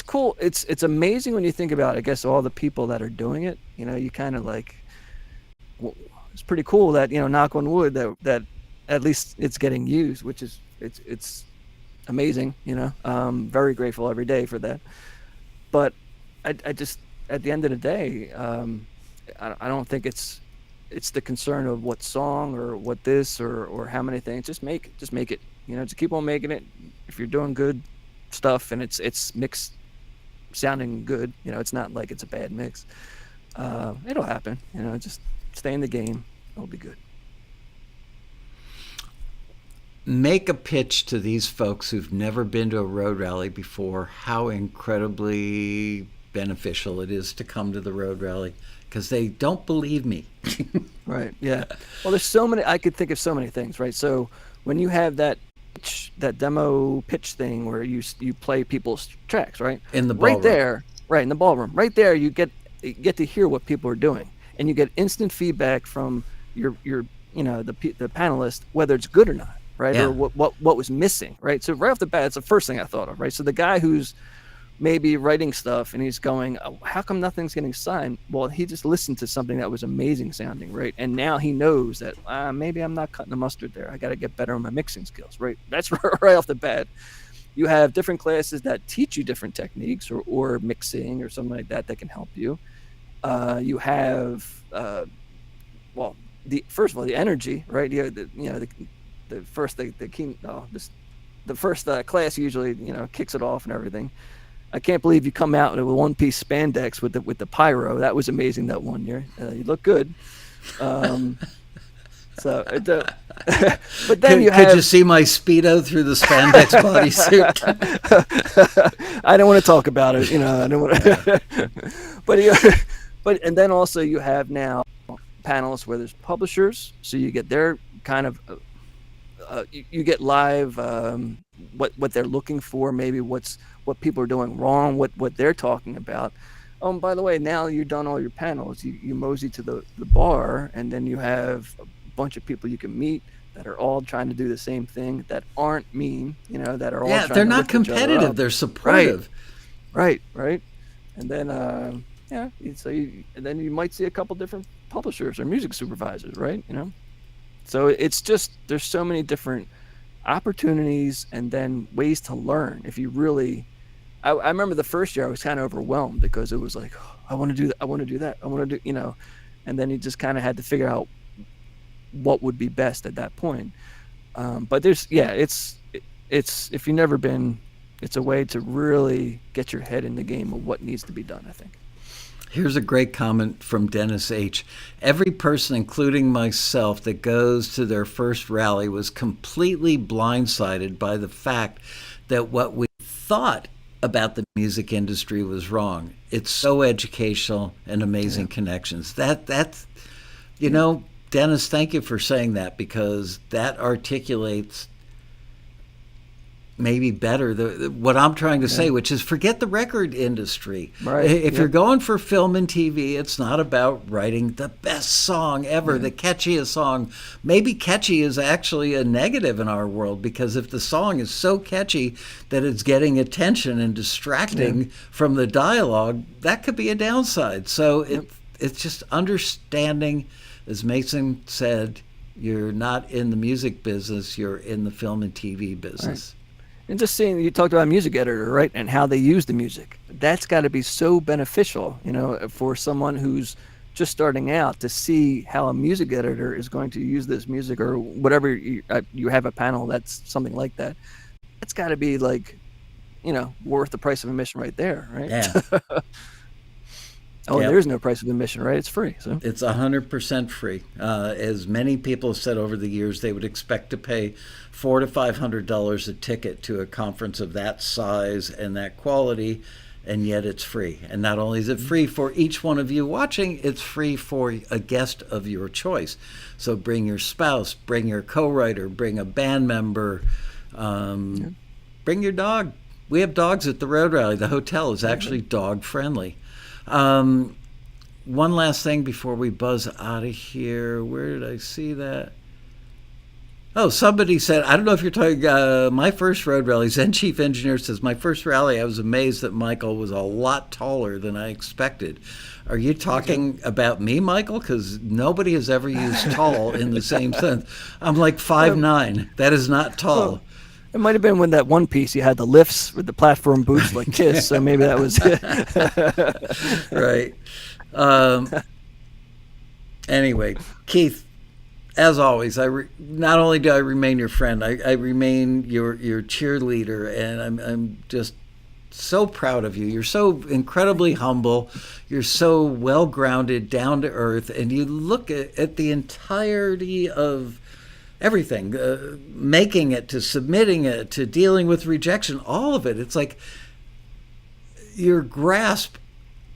cool. It's amazing when you think about, I guess, all the people that are doing it. You kind of like, well, it's pretty cool that, knock on wood, that at least it's getting used, which is it's amazing. Very grateful every day for that. But I just, at the end of the day, I don't think it's the concern of what song or what this or how many things. Just make it. Just keep on making it. If you're doing good stuff and it's mixed, sounding good, it's not like it's a bad mix. It'll happen. Just stay in the game. It'll be good. Make a pitch to these folks who've never been to a road rally before, how incredibly beneficial it is to come to the road rally, because they don't believe me. Right. Yeah. Well, there's so many. I could think of so many things. Right. So when you have that demo pitch thing where you play people's tracks, right? In the ballroom. Right there. Right in the ballroom. Right there, you get to hear what people are doing, and you get instant feedback from your the panelist, whether it's good or not, right? Yeah. Or what was missing, right? So right off the bat, it's the first thing I thought of, right? So the guy who's maybe writing stuff and he's going, oh, how come nothing's getting signed? Well, he just listened to something that was amazing sounding, right? And now he knows that maybe I'm not cutting the mustard there. I got to get better on my mixing skills, right? That's right off the bat. You have different classes that teach you different techniques or mixing or something like that can help you. You have, first of all, the energy, right? The first the first class usually kicks it off and everything. I can't believe you come out with a one-piece spandex with the pyro. That was amazing that one year. You look good. So, but then could you see my Speedo through the spandex bodysuit? I don't want to talk about it. I don't want to. But and then also you have now panels where there's publishers, so you get their kind of you get live what they're looking for, maybe what people are doing wrong, what they're talking about. By the way, now you've done all your panels, you mosey to the bar, and then you have a bunch of people you can meet that are all trying to do the same thing, that aren't mean, that are all trying they're to not lift each other competitive, up. they're supportive. Right. And then and then you might see a couple different publishers or music supervisors, right? So it's just, there's so many different opportunities and then ways to learn. If you really, I remember the first year I was kind of overwhelmed because it was like, oh, I want to do that, I want to do that, I want to do, and then you just kind of had to figure out what would be best at that point. But it's if you've never been, it's a way to really get your head in the game of what needs to be done, I think. Here's a great comment from Dennis H. Every person, including myself, that goes to their first rally was completely blindsided by the fact that what we thought about the music industry was wrong. It's so educational and amazing connections. That's Dennis, thank you for saying that, because that articulates maybe better what I'm trying to say, which is forget the record industry. Right. If you're going for film and TV, it's not about writing the best song ever, the catchiest song. Maybe catchy is actually a negative in our world, because if the song is so catchy that it's getting attention and distracting from the dialogue, that could be a downside. So it's just understanding, as Mason said, you're not in the music business, you're in the film and TV business. Right. And just seeing, you talked about a music editor, right, and how they use the music. That's got to be so beneficial, for someone who's just starting out, to see how a music editor is going to use this music, or whatever you have a panel that's something like that. That's got to be like, worth the price of admission right there, right? Yeah. There's no price of admission, right? It's free. So it's 100% free. As many people have said over the years, they would expect to pay $400 to $500 a ticket to a conference of that size and that quality, and yet it's free. And not only is it free for each one of you watching, it's free for a guest of your choice. So bring your spouse, bring your co-writer, bring a band member, bring your dog. We have dogs at the Road Rally. The hotel is actually dog friendly. One last thing before we buzz out of here. Where did I see that? Oh, somebody said, I don't know if you're talking, my first road rally, Zen Chief Engineer says, my first rally, I was amazed that Michael was a lot taller than I expected. Are you talking about me, Michael? Because nobody has ever used tall in the same sense. I'm like 5'9". That is not tall. It might have been when that one piece you had the lifts with the platform boots like Kiss, so maybe that was it. Right. Anyway, Keith, as always, not only do I remain your friend, I remain your cheerleader, and I'm just so proud of you. You're so incredibly humble. You're so well-grounded, down to earth, and you look at the entirety of everything, making it to submitting it to dealing with rejection, all of it. It's like your grasp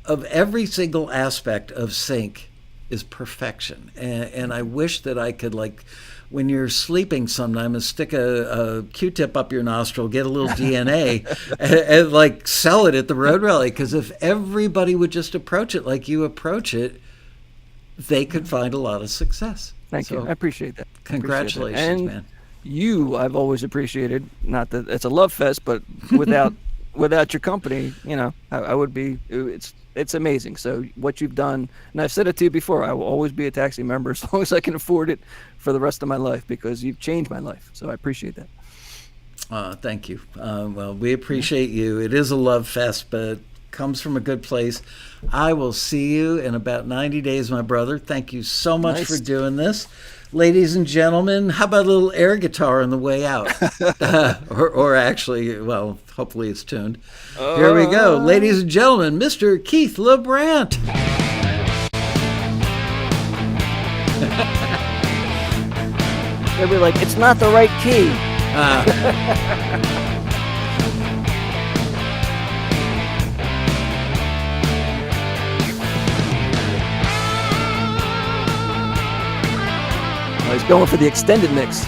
of every single aspect of sync is perfection. And I wish that I could, like, when you're sleeping sometimes, stick a Q-tip up your nostril, get a little DNA, and like sell it at the road rally. Because if everybody would just approach it like you approach it, they could find a lot of success. Thank you. I appreciate that. Congratulations, and man. I've always appreciated. Not that it's a love fest, but without your company, I would be. It's amazing. So what you've done, and I've said it to you before, I will always be a taxi member as long as I can afford it for the rest of my life, because you've changed my life. So I appreciate that. Thank you. Well, we appreciate you. It is a love fest, but comes from a good place. I will see you in about 90 days, my brother. Thank you so much Nice. for doing this. Ladies and gentlemen, how about a little air guitar on the way out? Or actually, well, hopefully it's tuned. Here we go. Ladies and gentlemen, Mr. Keith LuBrant. They'll be like, it's not the right key. Oh, he's going for the extended mix.